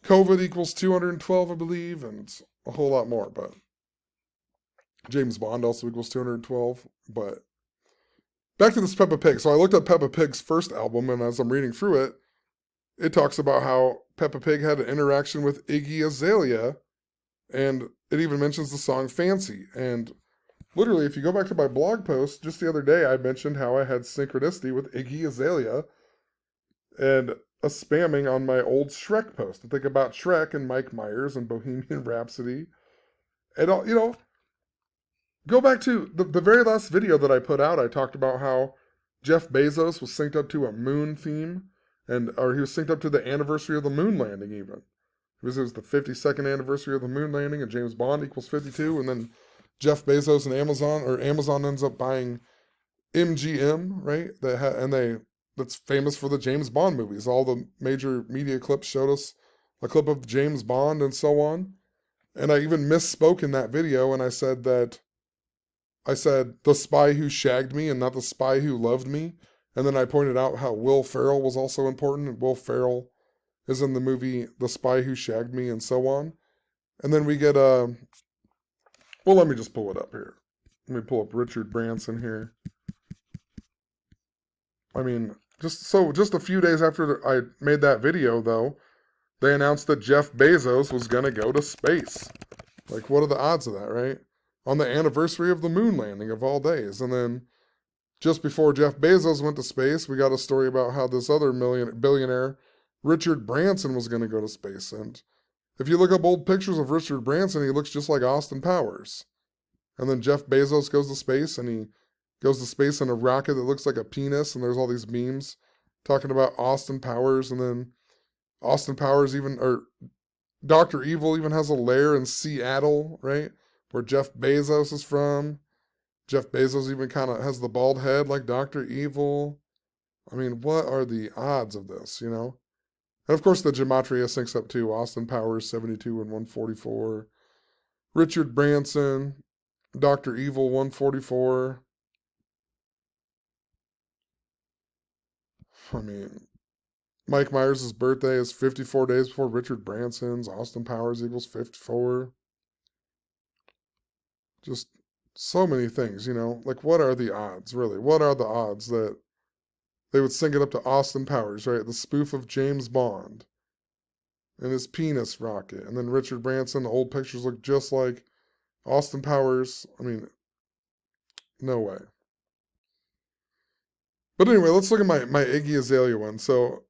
COVID equals 212, I believe, and a whole lot more. But James Bond also equals 212. But back to this Peppa Pig. So I looked up Peppa Pig's first album, and as I'm reading through it, it talks about how Peppa Pig had an interaction with Iggy Azalea, and it even mentions the song Fancy. And literally, if you go back to my blog post, just the other day, I mentioned how I had synchronicity with Iggy Azalea and a spamming on my old Shrek post. I think about Shrek and Mike Myers and Bohemian Rhapsody. And, go back to the very last video that I put out. I talked about how Jeff Bezos was synced up to a moon theme, or he was synced up to the anniversary of the moon landing even. Because it was the 52nd anniversary of the moon landing, and James Bond equals 52, and then Jeff Bezos and Amazon ends up buying MGM, right? That's famous for the James Bond movies. All the major media clips showed us a clip of James Bond and so on. And I even misspoke in that video, and I said the spy who shagged me and not the spy who loved me. And then I pointed out how Will Ferrell was also important, and Will Ferrell is in the movie The Spy Who Shagged Me and so on. And then we get well, let me just pull it up here. Let me pull up Richard Branson here. Just a few days after I made that video, though, they announced that Jeff Bezos was going to go to space. Like, what are the odds of that, right? On the anniversary of the moon landing of all days. And then just before Jeff Bezos went to space, we got a story about how this other billionaire Richard Branson was going to go to space. And if you look up old pictures of Richard Branson, he looks just like Austin Powers. And then Jeff Bezos goes to space, and he goes to space in a rocket that looks like a penis, and there's all these memes talking about Austin Powers, and then Austin Powers even, or Dr. Evil even has a lair in Seattle, right? Where Jeff Bezos is from. Jeff Bezos even kind of has the bald head like Dr. Evil. I mean, what are the odds of this, you know? And of course, the Gematria syncs up too. Austin Powers, 72 and 144. Richard Branson, Dr. Evil, 144. I mean, Mike Myers' birthday is 54 days before Richard Branson's. Austin Powers equals 54. Just so many things, you know? Like, what are the odds, really? What are the odds that they would sync it up to Austin Powers, right? The spoof of James Bond and his penis rocket. And then Richard Branson, the old pictures look just like Austin Powers. I mean, no way. But anyway, let's look at my Iggy Azalea one. So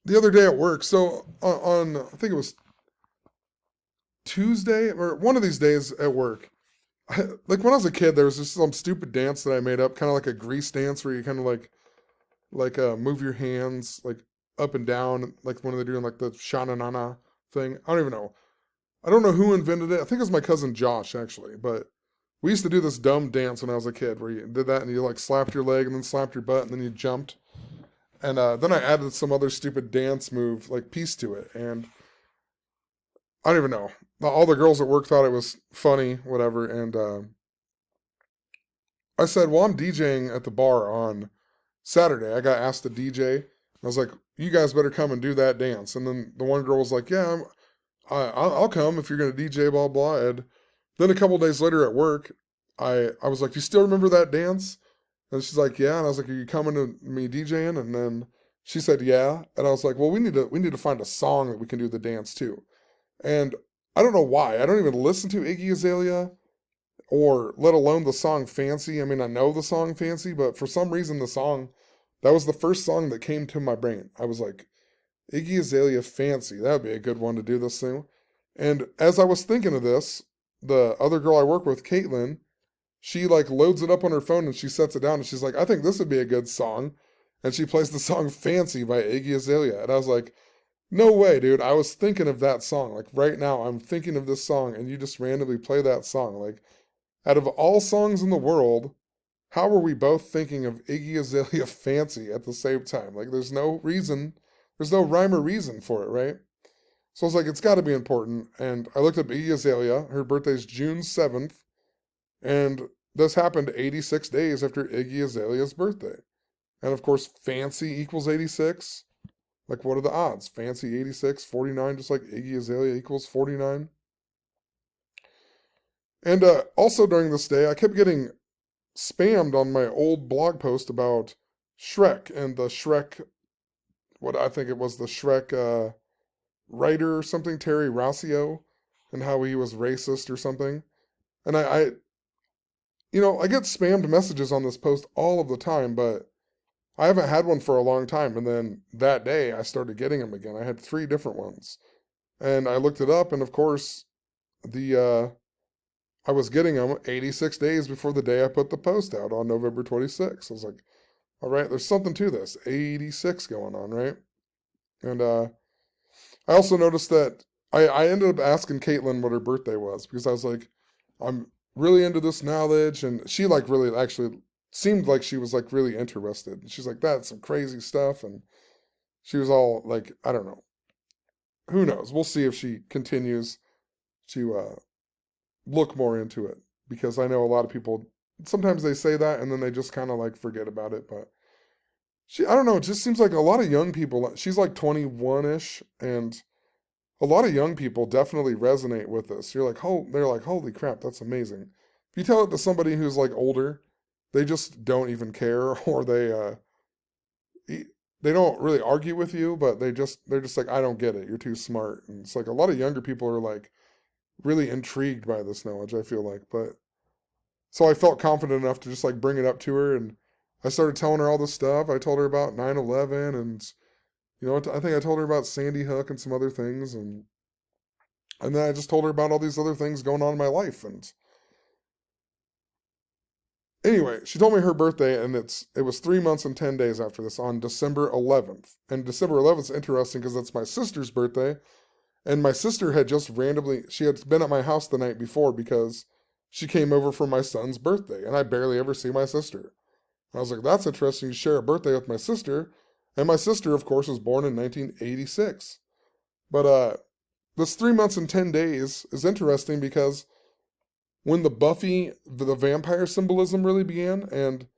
the other day at work, so on I think it was Tuesday or one of these days at work, like when I was a kid, there was just some stupid dance that I made up, kind of like a grease dance where you kind of move your hands like up and down, like when they're doing like the sha-na-na-na thing. I don't even know. I don't know who invented it. I think it was my cousin Josh actually, but we used to do this dumb dance when I was a kid where you did that and you like slapped your leg and then slapped your butt and then you jumped. And then I added some other stupid dance move like piece to it, and I don't even know. All the girls at work thought it was funny, whatever. And I said, well, I'm DJing at the bar on Saturday. I got asked to DJ. I was like, you guys better come and do that dance. And then the one girl was like, yeah, I'll come if you're going to DJ, blah, blah. And then a couple days later at work, I was like, you still remember that dance? And she's like, yeah. And I was like, are you coming to me DJing? And then she said, yeah. And I was like, well, we need to find a song that we can do the dance to. And I don't know why. I don't even listen to Iggy Azalea or let alone the song Fancy. I mean, I know the song Fancy, but for some reason that was the first song that came to my brain. I was like, Iggy Azalea Fancy. That would be a good one to do this thing. And as I was thinking of this, the other girl I work with, Caitlin, she like loads it up on her phone and she sets it down and she's like, I think this would be a good song. And she plays the song Fancy by Iggy Azalea. And I was like, no way, dude. I was thinking of that song. Like right now, I'm thinking of this song and you just randomly play that song. Like out of all songs in the world, how are we both thinking of Iggy Azalea Fancy at the same time? Like there's no reason, there's no rhyme or reason for it, right? So I was like, it's got to be important. And I looked up Iggy Azalea. Her birthday's June 7th. And this happened 86 days after Iggy Azalea's birthday. And of course, Fancy equals 86. Like, what are the odds? Fancy 86, 49, just like Iggy Azalea equals 49. And also during this day, I kept getting spammed on my old blog post about Shrek and the Shrek, what I think it was the Shrek writer or something, Terry Rossio, and how he was racist or something. And I get spammed messages on this post all of the time, but I haven't had one for a long time. And then that day I started getting them again. I had 3 different ones. And I looked it up, and of course, I was getting them 86 days before the day I put the post out on November 26th. I was like, all right, there's something to this. 86 going on, right? And I also noticed that I ended up asking Caitlin what her birthday was because I was like, I'm really into this knowledge. And she like really actually seemed like she was like really interested. And she's like, that's some crazy stuff. And she was all like, I don't know. Who knows? We'll see if she continues to look more into it because I know a lot of people sometimes they say that and then they just kind of like forget about it. But I don't know, it just seems like a lot of young people, she's like 21-ish, and a lot of young people definitely resonate with this. They're like, holy crap, that's amazing. If you tell it to somebody who's like older, they just don't even care, or they don't really argue with you, but they're just like, I don't get it. You're too smart. And it's like a lot of younger people are like really intrigued by this knowledge, I feel like. But so I felt confident enough to just like bring it up to her, and I started telling her all this stuff. I told her about 9/11 and, I think I told her about Sandy Hook and some other things. And then I just told her about all these other things going on in my life. And anyway, she told me her birthday, and it was 3 months and 10 days after this on December 11th. And December 11th is interesting because that's my sister's birthday. And my sister had just randomly, she had been at my house the night before because she came over for my son's birthday. And I barely ever see my sister. And I was like, that's interesting. You share a birthday with my sister. And my sister, of course, was born in 1986. But this 3 months and 10 days is interesting because when the Buffy, the vampire symbolism really began, and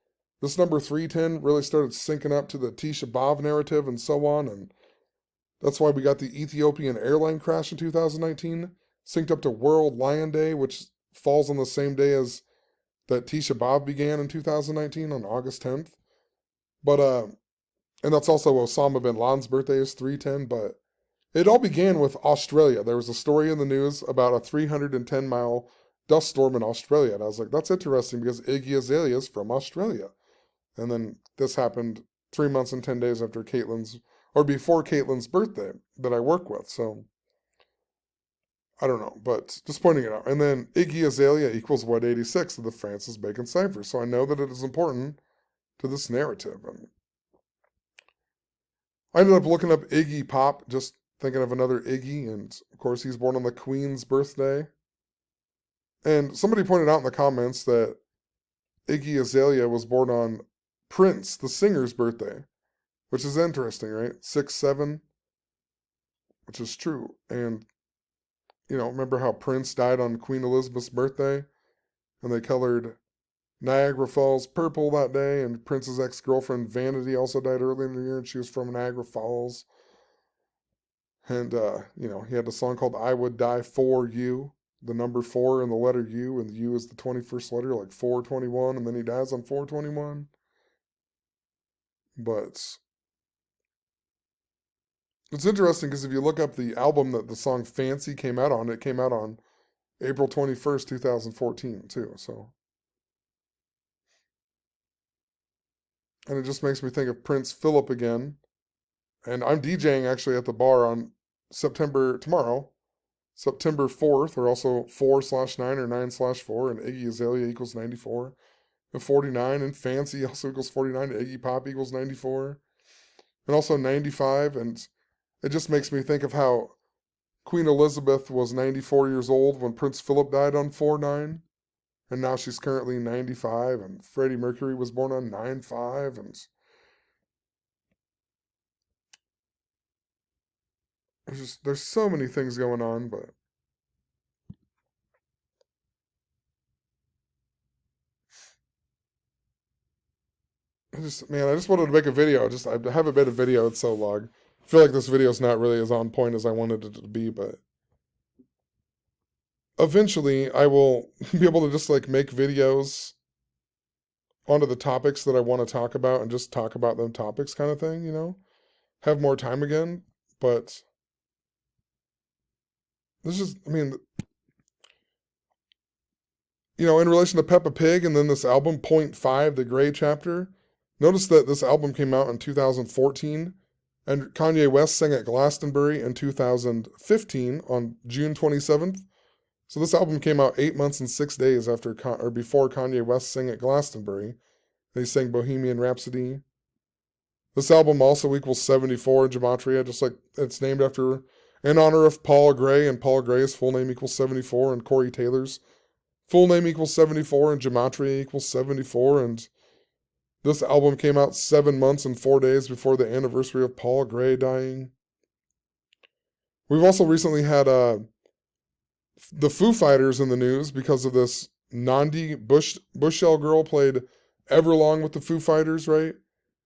this number 310 really started syncing up to the Tisha B'Av narrative and so on, and that's why we got the Ethiopian airline crash in 2019, synced up to World Lion Day, which falls on the same day as that Tisha B'Av began in 2019 on August 10th. But and that's also Osama bin Laden's birthday is 310, but it all began with Australia. There was a story in the news about a 310-mile dust storm in Australia. And I was like, that's interesting because Iggy Azalea is from Australia. And then this happened 3 months and 10 days after before Caitlin's birthday that I work with. So I don't know, but just pointing it out. And then Iggy Azalea equals what 86 of the Francis Bacon cipher. So I know that it is important to this narrative. And I ended up looking up Iggy Pop, just thinking of another Iggy. And of course, he's born on the Queen's birthday. And somebody pointed out in the comments that Iggy Azalea was born on Prince, the singer's birthday, which is interesting, right? 6/7, which is true. And, remember how Prince died on Queen Elizabeth's birthday? And they colored Niagara Falls purple that day, and Prince's ex-girlfriend Vanity also died earlier in the year, and she was from Niagara Falls. And, he had a song called I Would Die For You. The number 4 and the letter U, and the U is the 21st letter, like 421, and then he dies on 421. But it's interesting because if you look up the album that the song Fancy came out on, it came out on April 21st, 2014, too. So, and it just makes me think of Prince Philip again. And I'm DJing actually at the bar on tomorrow, September 4th, or also 4/9 or 9/4, and Iggy Azalea equals 94, and 49, and Fancy also equals 49, and Iggy Pop equals 94, and also 95, and it just makes me think of how Queen Elizabeth was 94 years old when Prince Philip died on 4/9, and now she's currently 95, and Freddie Mercury was born on 9/5, and there's so many things going on, but I just wanted to make a video. I haven't made a video in so long. I feel like this video is not really as on point as I wanted it to be, but eventually I will be able to just like make videos onto the topics that I want to talk about and just talk about them topics kind of thing, have more time again. But this is, in relation to Peppa Pig and then this album, Point 5, The Gray Chapter, notice that this album came out in 2014, and Kanye West sang at Glastonbury in 2015 on June 27th. So this album came out 8 months and 6 days before Kanye West sang at Glastonbury. And he sang Bohemian Rhapsody. This album also equals 74 in Gematria, just like it's named in honor of Paul Gray, and Paul Gray's full name equals 74, and Corey Taylor's full name equals 74, and Gematria equals 74, and this album came out 7 months and 4 days before the anniversary of Paul Gray dying. We've also recently had the Foo Fighters in the news because of this Nandi Bushell girl played Everlong with the Foo Fighters, right?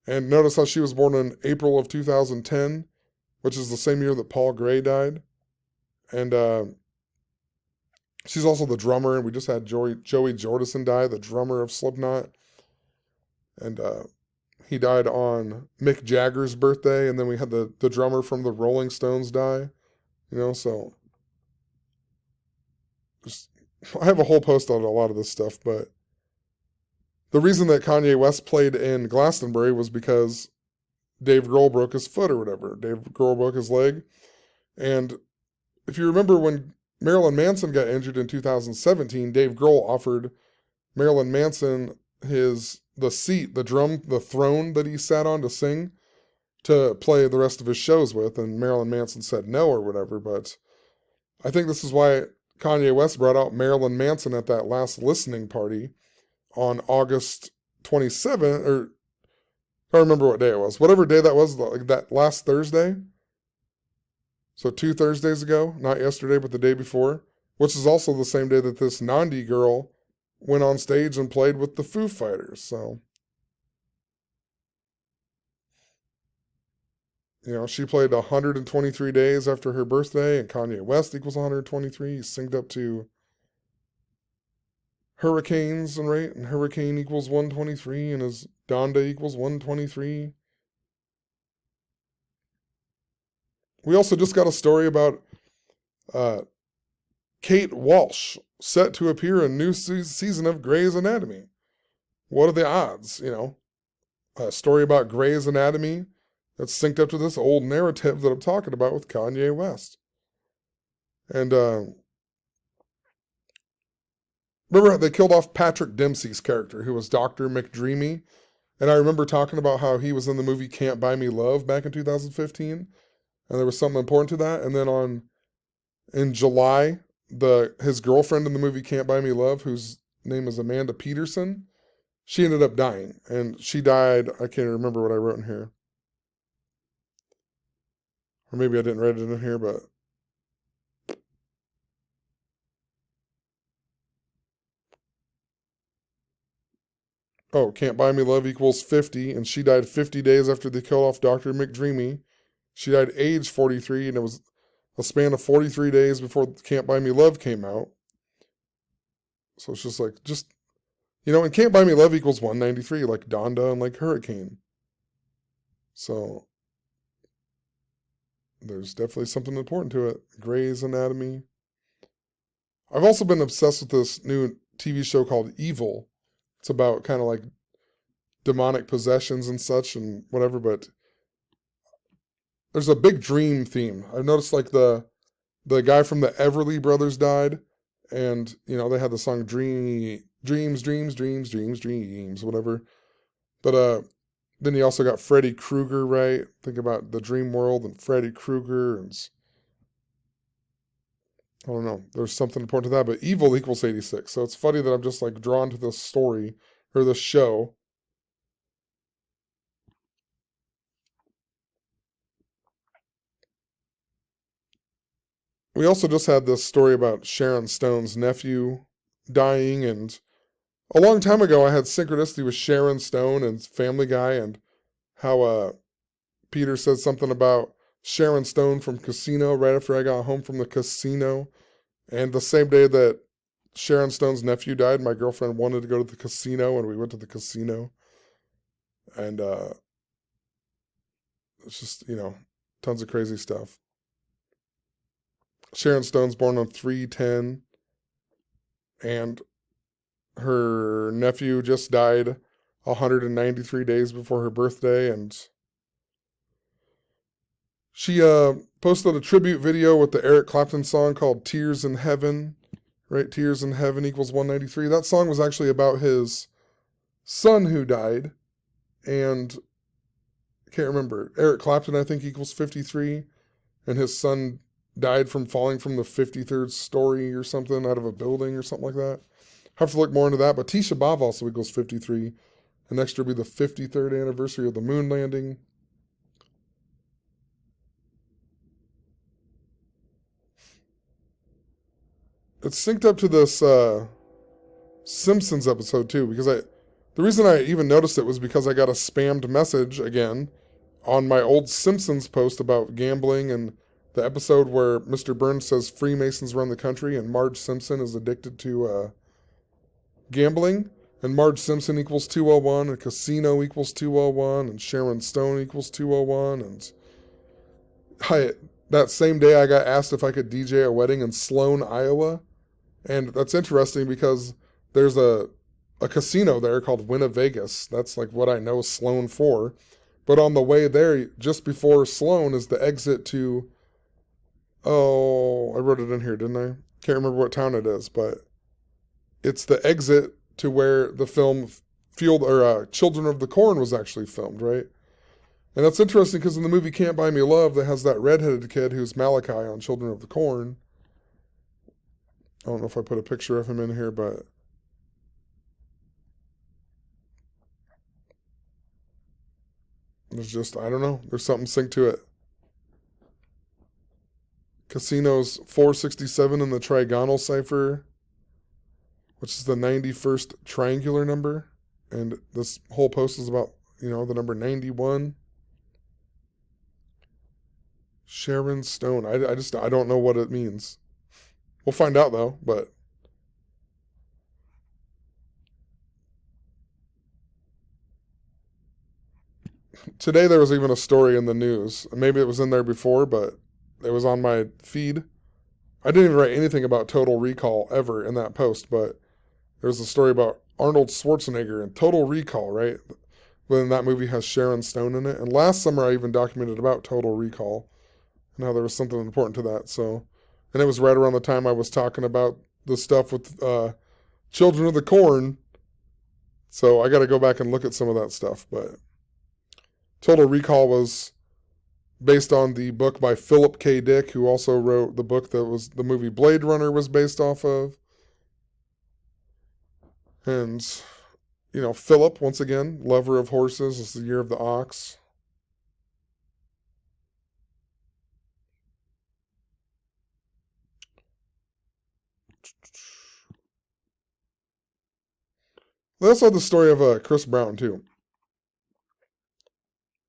And notice how she was born in April of 2010, which is the same year that Paul Gray died. And she's also the drummer, and we just had Joey Jordison die, the drummer of Slipknot. And he died on Mick Jagger's birthday, and then we had the drummer from the Rolling Stones die. So I have a whole post on a lot of this stuff, but the reason that Kanye West played in Glastonbury was because Dave Grohl broke his foot or whatever. Dave Grohl broke his leg. And if you remember when Marilyn Manson got injured in 2017, Dave Grohl offered Marilyn Manson the seat, the throne that he sat on to sing, to play the rest of his shows with, and Marilyn Manson said no or whatever. But I think this is why Kanye West brought out Marilyn Manson at that last listening party on August 27th, or I don't remember what day it was. Whatever day that was, like that last Thursday. So 2 Thursdays ago, not yesterday, but the day before, which is also the same day that this Nandi girl went on stage and played with the Foo Fighters. So, she played 123 days after her birthday, and Kanye West equals 123. He's synced up to hurricanes, and right? And hurricane equals 123, and his Donda equals 123. We also just got a story about Kate Walsh set to appear in new season of Grey's Anatomy. What are the odds? A story about Grey's Anatomy that's synced up to this old narrative that I'm talking about with Kanye West. And remember, they killed off Patrick Dempsey's character, who was Dr. McDreamy. And I remember talking about how he was in the movie Can't Buy Me Love back in 2015. And there was something important to that. And then in July, his girlfriend in the movie Can't Buy Me Love, whose name is Amanda Peterson, she ended up dying. And she died, I can't remember what I wrote in here. Or maybe I didn't write it in here, but Can't Buy Me Love equals 50, and she died 50 days after they killed off Dr. McDreamy. She died age 43, and it was a span of 43 days before Can't Buy Me Love came out. So it's and Can't Buy Me Love equals 193, like Donda and like Hurricane. So there's definitely something important to it. Grey's Anatomy. I've also been obsessed with this new TV show called Evil. It's about kind of like demonic possessions and such and whatever, but there's a big dream theme. I've noticed like the guy from the Everly Brothers died, and they had the song Dreams, whatever. But then you also got Freddy Krueger, right? Think about the dream world and Freddy Krueger, and I don't know. There's something important to that, but evil equals 86. So it's funny that I'm just like drawn to this story or this show. We also just had this story about Sharon Stone's nephew dying, and a long time ago I had Synchronicity with Sharon Stone and Family Guy, and how Peter said something about Sharon Stone from Casino right after I got home from the casino. And the same day that Sharon Stone's nephew died, my girlfriend wanted to go to the casino, and we went to the casino. And it's just, tons of crazy stuff. Sharon Stone's born on 3/10, and her nephew just died 193 days before her birthday, and she posted a tribute video with the Eric Clapton song called Tears in Heaven, right? Tears in Heaven equals 193. That song was actually about his son who died, and I can't remember. Eric Clapton, I think, equals 53, and his son died from falling from the 53rd story or something out of a building or something like that. Have to look more into that, but Tisha B'Av also equals 53, and next year will be the 53rd anniversary of the moon landing. It's synced up to this Simpsons episode too, because the reason I even noticed it was because I got a spammed message again on my old Simpsons post about gambling, and the episode where Mr. Burns says Freemasons run the country and Marge Simpson is addicted to gambling, and Marge Simpson equals 201, and Casino equals 201, and Sharon Stone equals 201, and that same day I got asked if I could DJ a wedding in Sloan, Iowa. And that's interesting because there's a a casino there called Winna Vegas. That's like what I know Sloan for. But on the way there, just before Sloan, is the exit to. Oh, I wrote it in here, didn't I? Can't remember what town it is, but it's the exit to where the film Field or Children of the Corn was actually filmed, right? And that's interesting because in the movie Can't Buy Me Love, that has that redheaded kid who's Malachi on Children of the Corn. I don't know if I put a picture of him in here, but there's just, I don't know, there's something synced to it. Casino's 467 in the trigonal cipher, which is the 91st triangular number. And this whole post is about, the number 91. Sharon Stone. I don't know what it means. We'll find out though, but today there was even a story in the news. Maybe it was in there before, but it was on my feed. I didn't even write anything about Total Recall ever in that post, but there was a story about Arnold Schwarzenegger and Total Recall, right? When that movie has Sharon Stone in it. And last summer I even documented about Total Recall and how there was something important to that. So, and it was right around the time I was talking about the stuff with Children of the Corn. So I got to go back and look at some of that stuff. But Total Recall was based on the book by Philip K. Dick, who also wrote the book that was the movie Blade Runner was based off of. And, Philip, once again, lover of horses. It's the year of the ox. They also had the story of Chris Brown, too.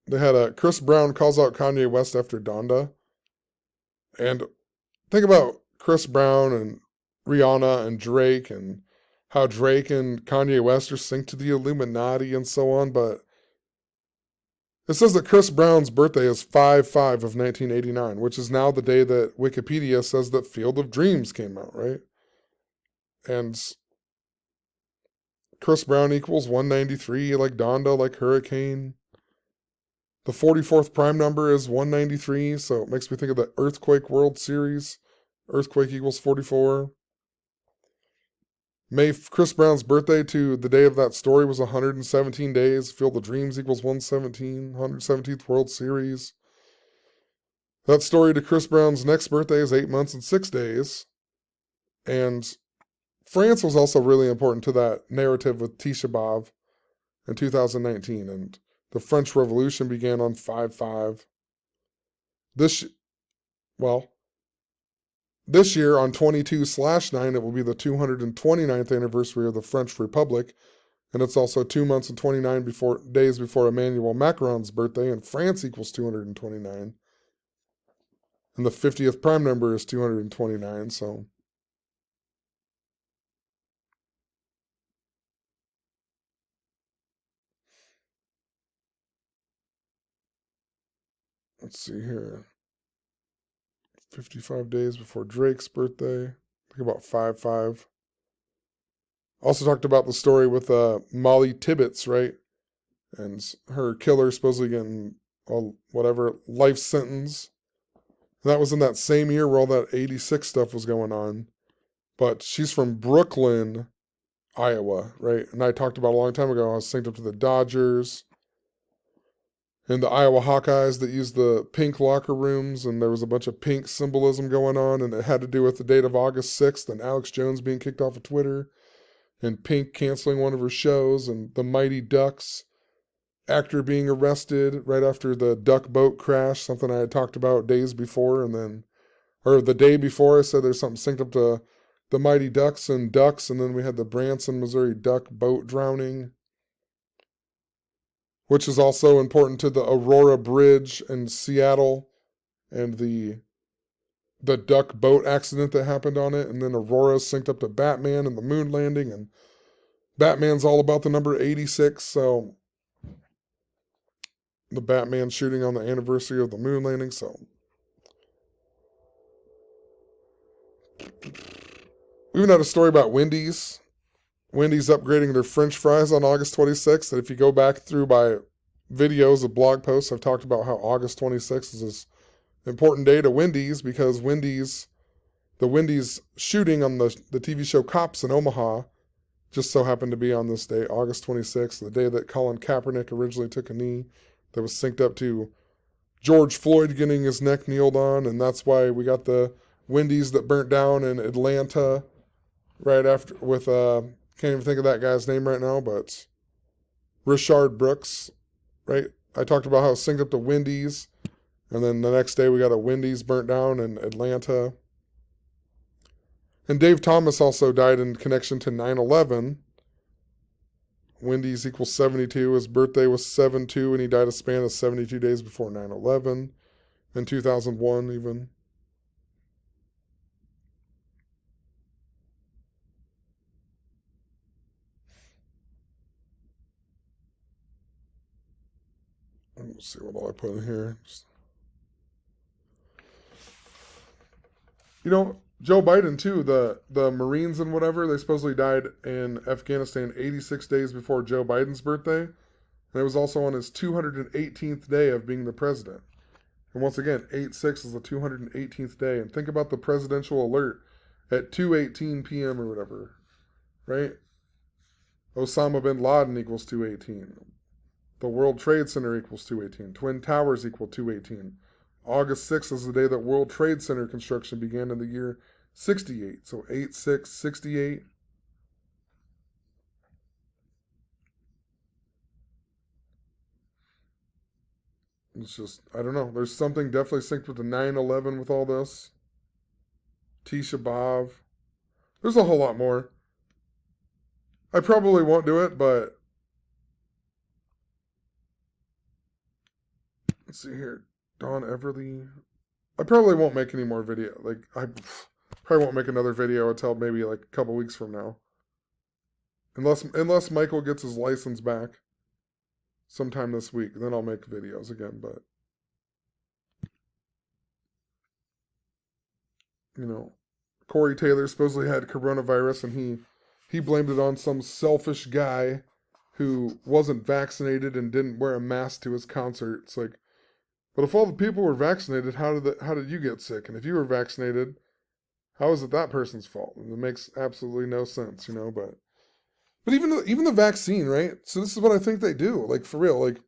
They had Chris Brown calls out Kanye West after Donda. And think about Chris Brown and Rihanna and Drake and how Drake and Kanye West are synced to the Illuminati and so on. But it says that Chris Brown's birthday is 5/5 of 1989, which is now the day that Wikipedia says that Field of Dreams came out, right? And Chris Brown equals 193, like Donda, like Hurricane. The 44th prime number is 193, so it makes me think of the Earthquake World Series. Earthquake equals 44. Chris Brown's birthday to the day of that story was 117 days. Field of Dreams equals 117, 117th World Series. That story to Chris Brown's next birthday is 8 months and 6 days. And France was also really important to that narrative with Tisha B'Av in 2019. And the French Revolution began on 5/5. This year on 22/9, it will be the 229th anniversary of the French Republic, and it's also 2 months and 29 days before Emmanuel Macron's birthday, and France equals 229. And the 50th prime number is 229, so. Let's see here. 55 days before Drake's birthday. Think about 5/5. Also talked about the story with Molly Tibbetts, right? And her killer supposedly getting life sentence. And that was in that same year where all that 86 stuff was going on. But she's from Brooklyn, Iowa, right? And I talked about a long time ago, I was synced up to the Dodgers and the Iowa Hawkeyes that used the pink locker rooms, and there was a bunch of pink symbolism going on, and it had to do with the date of August 6th and Alex Jones being kicked off of Twitter, and Pink canceling one of her shows, and the Mighty Ducks actor being arrested right after the duck boat crash, something I had talked about days before, or the day before, I said there's something synced up to the Mighty Ducks, and then we had the Branson, Missouri duck boat drowning, which is also important to the Aurora Bridge in Seattle and the duck boat accident that happened on it. And then Aurora's synced up to Batman and the moon landing, and Batman's all about the number 86. So the Batman shooting on the anniversary of the moon landing. So we even had a story about Wendy's Wendy's upgrading their French fries on August 26th. And if you go back through my videos of blog posts, I've talked about how August 26th is this important day to Wendy's because the Wendy's shooting on the TV show Cops in Omaha just so happened to be on this day, August 26th, the day that Colin Kaepernick originally took a knee that was synced up to George Floyd getting his neck kneeled on. And that's why we got the Wendy's that burnt down in Atlanta right after with, can't even think of that guy's name right now, but Richard Brooks, right? I talked about how it synced up to Wendy's. And then the next day we got a Wendy's burnt down in Atlanta. And Dave Thomas also died in connection to 9/11. Wendy's equals 72. His birthday was 7/2, and he died a span of 72 days before 9/11 in 2001 even. Let's see what all I put in here. You know, Joe Biden, too, the Marines and whatever, they supposedly died in Afghanistan 86 days before Joe Biden's birthday. And it was also on his 218th day of being the president. And once again, 8/6 is the 218th day. And think about the presidential alert at 2:18 p.m. or whatever, right? Osama bin Laden equals 218. The World Trade Center equals 218. Twin Towers equal 218. August 6th is the day that World Trade Center construction began in the year 68. So 8/6/68. It's just, I don't know. There's something definitely synced with the 9/11 with all this. Tisha B'Av. There's a whole lot more. I probably won't do it, but let's see here. Dawn Everly. I probably won't make any more video. Like, I probably won't make another video until maybe like a couple weeks from now. Unless Michael gets his license back sometime this week. Then I'll make videos again. But, you know, Corey Taylor supposedly had coronavirus and he blamed it on some selfish guy who wasn't vaccinated and didn't wear a mask to his concert. It's like, but if all the people were vaccinated, how did you get sick? And if you were vaccinated, how is it that person's fault? And it makes absolutely no sense, you know. But even the vaccine, right? So this is what I think they do. Like, for real, like,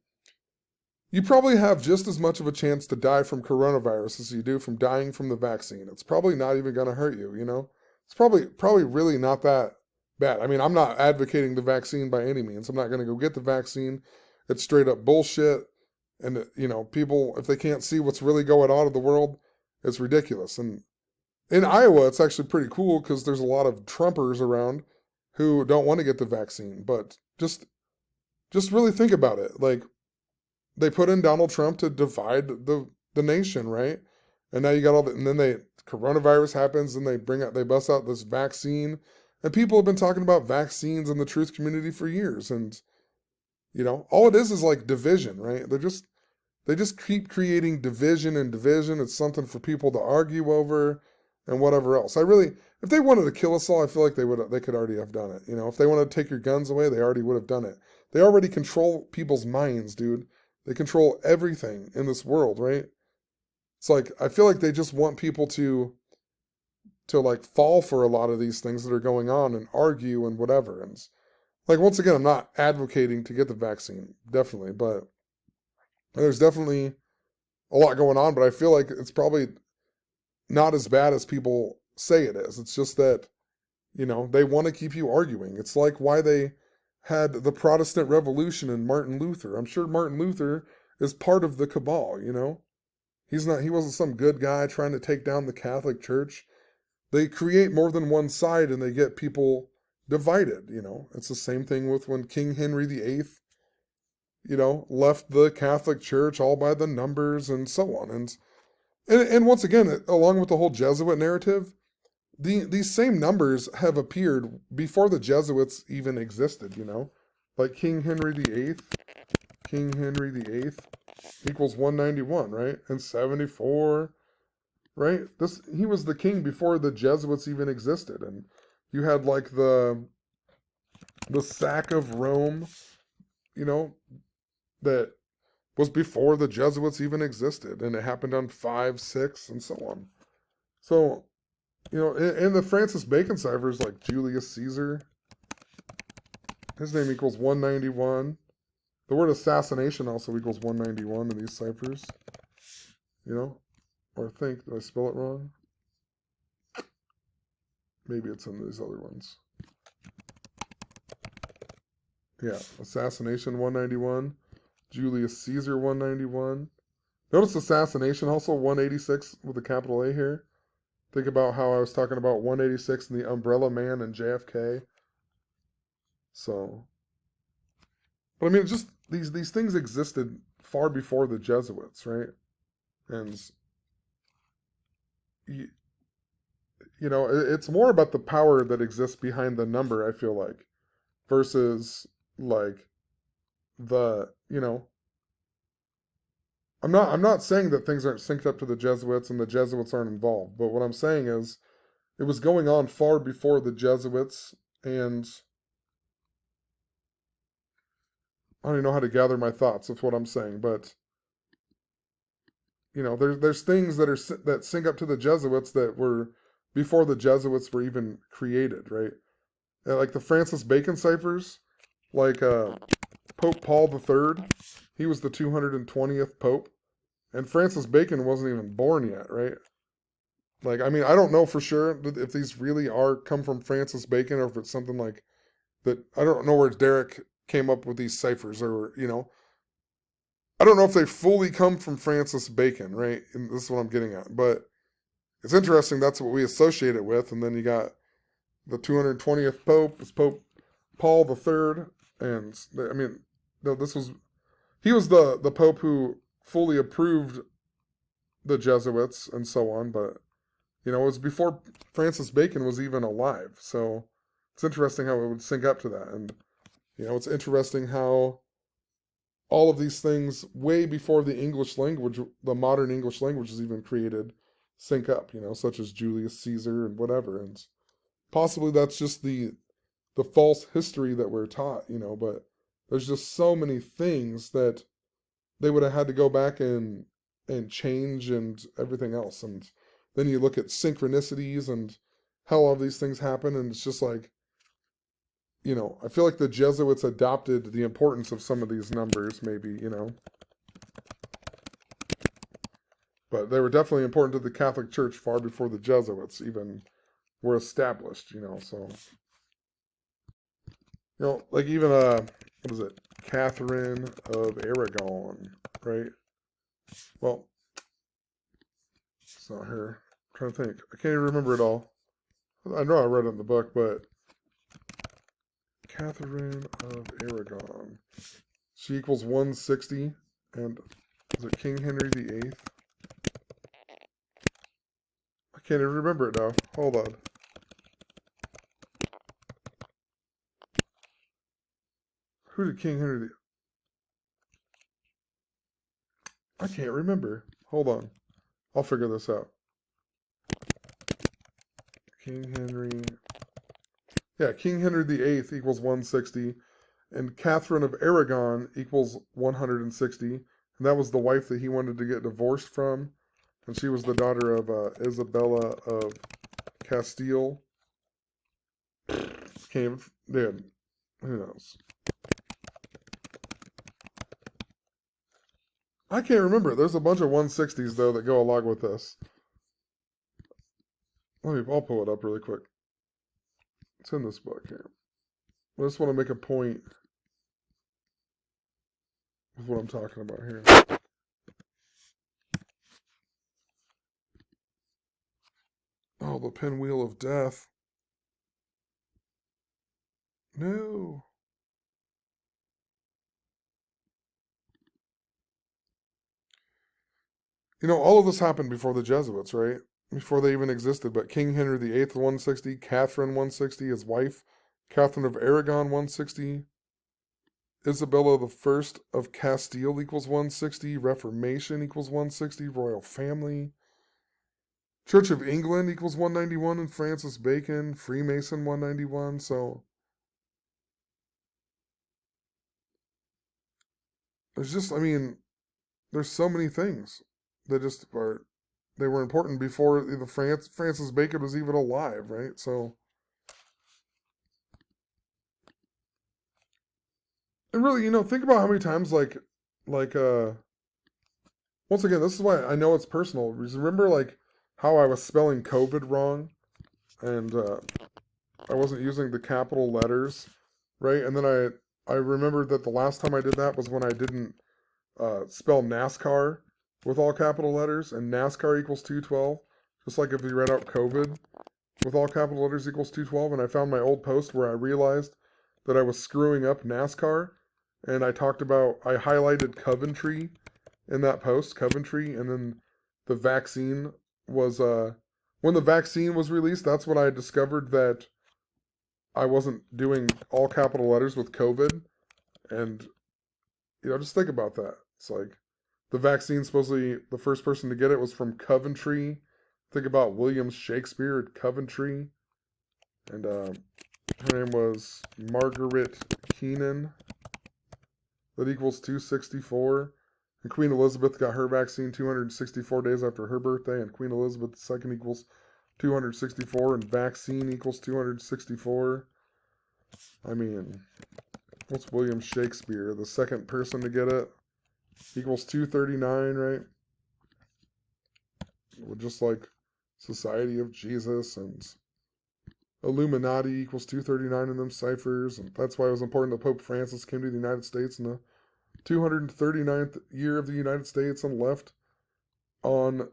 you probably have just as much of a chance to die from coronavirus as you do from dying from the vaccine. It's probably not even going to hurt you, you know. It's probably really not that bad. I mean, I'm not advocating the vaccine by any means. I'm not going to go get the vaccine. It's straight up bullshit. And, you know, people, if they can't see what's really going on in the world, it's ridiculous. And in Iowa, it's actually pretty cool because there's a lot of Trumpers around who don't want to get the vaccine. But just really think about it. Like, they put in Donald Trump to divide the nation, right? And now you got all the, and then coronavirus happens and they bust out this vaccine. And people have been talking about vaccines in the truth community for years. And, you know, all it is like division, right? They just keep creating division and division. It's something for people to argue over and whatever else. If they wanted to kill us all, I feel like they could already have done it. You know, if they wanted to take your guns away, they already would have done it. They already control people's minds, dude. They control everything in this world, right? It's like, I feel like they just want people to like fall for a lot of these things that are going on and argue and whatever. And like, once again, I'm not advocating to get the vaccine, definitely, but there's definitely a lot going on, but I feel like it's probably not as bad as people say it is. It's just that, you know, they want to keep you arguing. It's like why they had the Protestant Revolution and Martin Luther. I'm sure Martin Luther is part of the cabal, you know? He wasn't some good guy trying to take down the Catholic Church. They create more than one side and they get people divided, you know. It's the same thing with when King Henry VIII, you know, left the Catholic Church all by the numbers and so on. And once again, along with the whole Jesuit narrative, these same numbers have appeared before the Jesuits even existed, you know. Like King Henry VIII equals 191, right? And 74, right? He was the king before the Jesuits even existed. And you had like the the sack of Rome, you know, that was before the Jesuits even existed, and it happened on 5, 6, and so on. So, in the Francis Bacon ciphers, like Julius Caesar, his name equals 191. The word assassination also equals 191 in these ciphers, or I think, did I spell it wrong? Maybe it's in these other ones. Yeah, assassination 191, Julius Caesar 191. Notice assassination also 186 with a capital A here. Think about how I was talking about 186 and the Umbrella Man and JFK. So, but I mean, just these things existed far before the Jesuits, right? And it's more about the power that exists behind the number, I feel like, versus like the, I'm not saying that things aren't synced up to the Jesuits and the Jesuits aren't involved, but what I'm saying is it was going on far before the Jesuits, and I don't even know how to gather my thoughts. That's what I'm saying, but there's things that sync up to the Jesuits that were before the Jesuits were even created, right? Like the Francis Bacon ciphers, like Pope Paul III, he was the 220th Pope, and Francis Bacon wasn't even born yet, right? Like, I mean, I don't know for sure if these really are come from Francis Bacon or if it's something like that. I don't know where Derek came up with these ciphers, or I don't know if they fully come from Francis Bacon, right? And this is what I'm getting at, but it's interesting. That's what we associate it with, and then you got the 220th Pope is Pope Paul III, and I mean, he was the Pope who fully approved the Jesuits and so on, but it was before Francis Bacon was even alive. So it's interesting how it would sync up to that. And, it's interesting how all of these things, way before the English language, the modern English language is even created, sync up, such as Julius Caesar and whatever. And possibly that's just the false history that we're taught, but there's just so many things that they would have had to go back and change and everything else. And then you look at synchronicities and how all of these things happen, and it's just like, I feel like the Jesuits adopted the importance of some of these numbers, maybe, but they were definitely important to the Catholic Church far before the Jesuits even were established, so, like even, what is it? Catherine of Aragon, right? Well, it's not her. I'm trying to think. I can't even remember it all. I know I read it in the book, but Catherine of Aragon. She equals 160, and is it King Henry VIII? I can't even remember it now. Hold on. Who did King Henry I can't remember. Hold on. I'll figure this out. King Henry. Yeah, King Henry VIII equals 160, and Catherine of Aragon equals 160, and that was the wife that he wanted to get divorced from, and she was the daughter of Isabella of Castile. Dude, who knows? I can't remember. There's a bunch of 160s though that go along with this. I'll pull it up really quick. It's in this book here. I just want to make a point of what I'm talking about here. Oh, the pinwheel of death. No. All of this happened before the Jesuits, right? Before they even existed. But King Henry VIII, 160, Catherine, 160, his wife, Catherine of Aragon, 160, Isabella the First of Castile equals 160, Reformation equals 160, Royal Family, Church of England equals 191, and Francis Bacon, Freemason 191. So there's just, I mean, there's so many things that just are, they were important before the Francis Bacon was even alive, right? So, and really, think about how many times, like, once again, this is why I know it's personal. Remember, like, how I was spelling COVID wrong, and I wasn't using the capital letters, right? And then I remembered that the last time I did that was when I didn't spell NASCAR with all capital letters, and NASCAR equals 212. Just like if you read out COVID with all capital letters equals 212. And I found my old post where I realized that I was screwing up NASCAR, and I highlighted Coventry in that post, Coventry, and then the vaccine was when the vaccine was released, that's when I discovered that I wasn't doing all capital letters with COVID. And just think about that. It's like the vaccine, supposedly the first person to get it was from Coventry. Think about William Shakespeare at Coventry. And her name was Margaret Keenan. That equals 264. And Queen Elizabeth got her vaccine 264 days after her birthday. And Queen Elizabeth II equals 264. And vaccine equals 264. I mean, what's William Shakespeare? The second person to get it equals 239, right? Just like Society of Jesus and Illuminati equals 239 in them ciphers. And that's why it was important that Pope Francis came to the United States in the 239th year of the United States and left the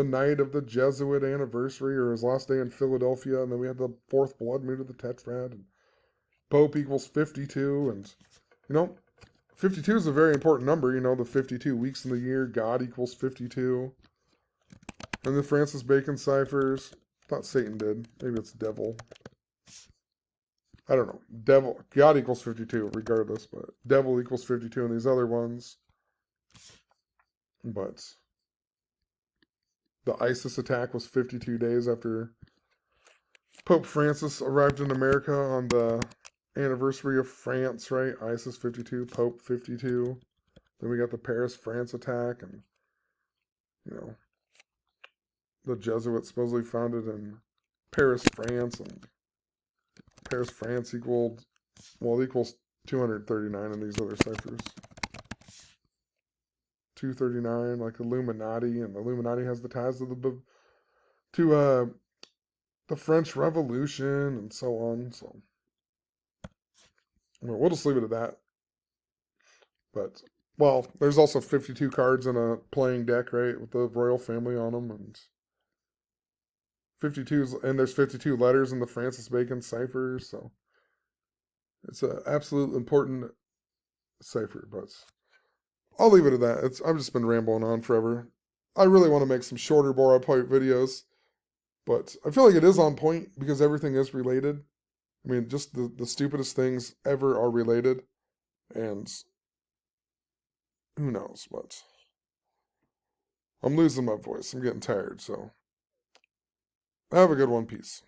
night of the Jesuit anniversary, or his last day in Philadelphia. And then we had the fourth blood moon of the Tetrad. And Pope equals 52. And, 52 is a very important number. The 52 weeks in the year. God equals 52. And the Francis Bacon ciphers. I thought Satan did. Maybe it's devil. I don't know. Devil. God equals 52 regardless, but devil equals 52 in these other ones. But the ISIS attack was 52 days after Pope Francis arrived in America on the anniversary of France, right? ISIS 52, Pope 52. Then we got the Paris, France attack, and, the Jesuits supposedly founded in Paris, France, and Paris, France equals 239 in these other ciphers. 239, like Illuminati, and the Illuminati has the ties to the French Revolution and so on. So, we'll just leave it at that. But, well, there's also 52 cards in a playing deck, right, with the royal family on them, and 52, and there's 52 letters in the Francis Bacon ciphers, so it's an absolute important cipher. But I'll leave it at that. I've just been rambling on forever. I really want to make some shorter, more on point videos, but I feel like it is on point because everything is related. I mean, just the stupidest things ever are related, and who knows, but I'm losing my voice. I'm getting tired, so have a good one. Peace.